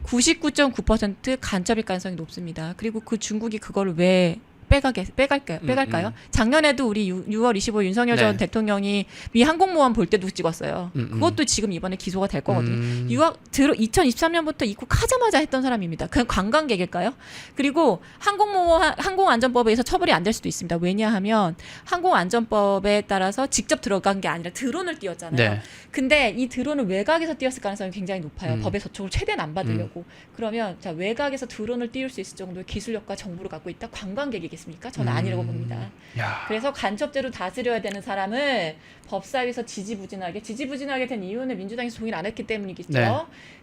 99.9% 간첩일 가능성이 높습니다. 그리고 그 중국이 그거를 왜 빼갈까요? 작년에도 우리 6월 25일 윤석열 전 네. 대통령이 미 항공모함 볼 때도 찍었어요. 그것도 지금 이번에 기소가 될 거거든요. 2023년부터 입국하자마자 했던 사람입니다. 그냥 관광객일까요? 그리고 항공안전법에 의해서 처벌이 안 될 수도 있습니다. 왜냐하면 항공안전법에 따라서 직접 들어간 게 아니라 드론을 띄웠잖아요. 네. 근데 이 드론을 외곽에서 띄웠을 가능성이 굉장히 높아요. 법의 저촉을 최대한 안 받으려고. 그러면 자, 외곽에서 드론을 띄울 수 있을 정도의 기술력과 정보를 갖고 있다? 관광객이겠습니까? 저는 아니라고 봅니다. 야. 그래서 간첩죄로 다스려야 되는 사람을 법사위에서 지지부진하게 된 이유는 민주당에서 동의를 안 했기 때문이겠죠. 네.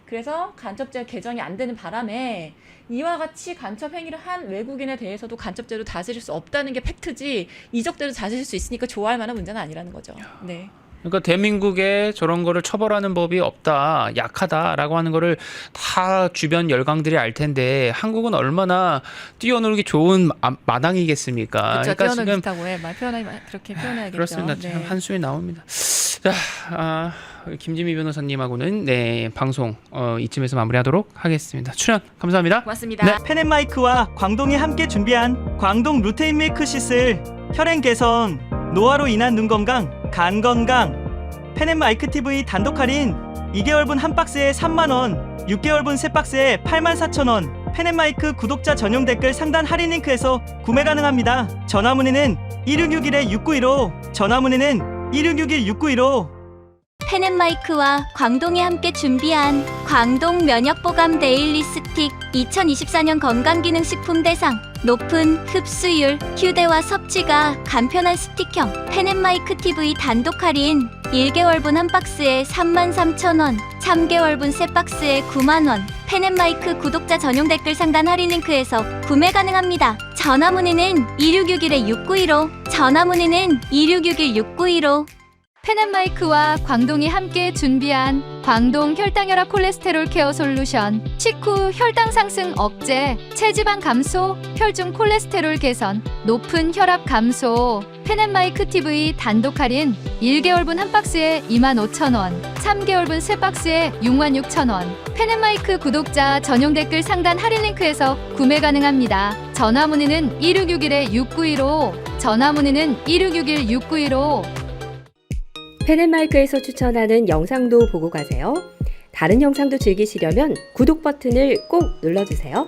그래서 간첩죄 개정이 안 되는 바람에 이와 같이 간첩 행위를 한 외국인에 대해서도 간첩죄로 다스릴 수 없다는 게 팩트지 이적죄로 다스릴 수 있으니까 좋아할 만한 문제는 아니라는 거죠. 네. 그러니까 대한민국에 저런 거를 처벌하는 법이 없다, 약하다라고 하는 거를 다 주변 열강들이 알 텐데 한국은 얼마나 뛰어놀기 좋은 마당이겠습니까? 그렇죠. 그러니까 뛰어놀기 지금 좋다고 해. 그렇게 표현해야겠죠. 그렇습니다. 네. 참 한숨이 나옵니다. 자, 김지미 변호사님하고는 네 방송 이쯤에서 마무리하도록 하겠습니다. 출연 감사합니다. 고맙습니다. 네. 펜앤마이크와 광동이 함께 준비한 광동 루테인 밀크시슬 혈행 개선, 노화로 인한 눈 건강, 간 건강. 펜앤마이크 TV 단독 할인 2개월분 한 박스에 3만원, 6개월분 세 박스에 84,000원. 펜앤마이크 구독자 전용 댓글 상단 할인 링크에서 구매 가능합니다. 전화 문의는 1661-6915, 전화 문의는 1661-6915. 펜앤마이크와 광동이 함께 준비한 광동 면역보감 데일리 스틱 2024년 건강기능식품 대상 높은 흡수율, 휴대와 섭취가 간편한 스틱형 펜앤마이크 TV 단독 할인 1개월분 한 박스에 33,000원, 3개월분 세 박스에 9만원. 펜앤마이크 구독자 전용 댓글 상단 할인 링크에서 구매 가능합니다. 전화 문의는 2661-6915, 전화 문의는 2661-6915. 펜앤마이크와 광동이 함께 준비한 광동 혈당혈압 콜레스테롤 케어 솔루션 식후 혈당 상승 억제, 체지방 감소, 혈중 콜레스테롤 개선, 높은 혈압 감소. 펜앤마이크 TV 단독 할인 1개월분 한 박스에 25,000원, 3개월분 세 박스에 66,000원. 펜앤마이크 구독자 전용 댓글 상단 할인 링크에서 구매 가능합니다. 전화 문의는 1661-6915, 전화 문의는 1661-6915. 펜앤마이크에서 추천하는 영상도 보고 가세요. 다른 영상도 즐기시려면 구독 버튼을 꼭 눌러주세요.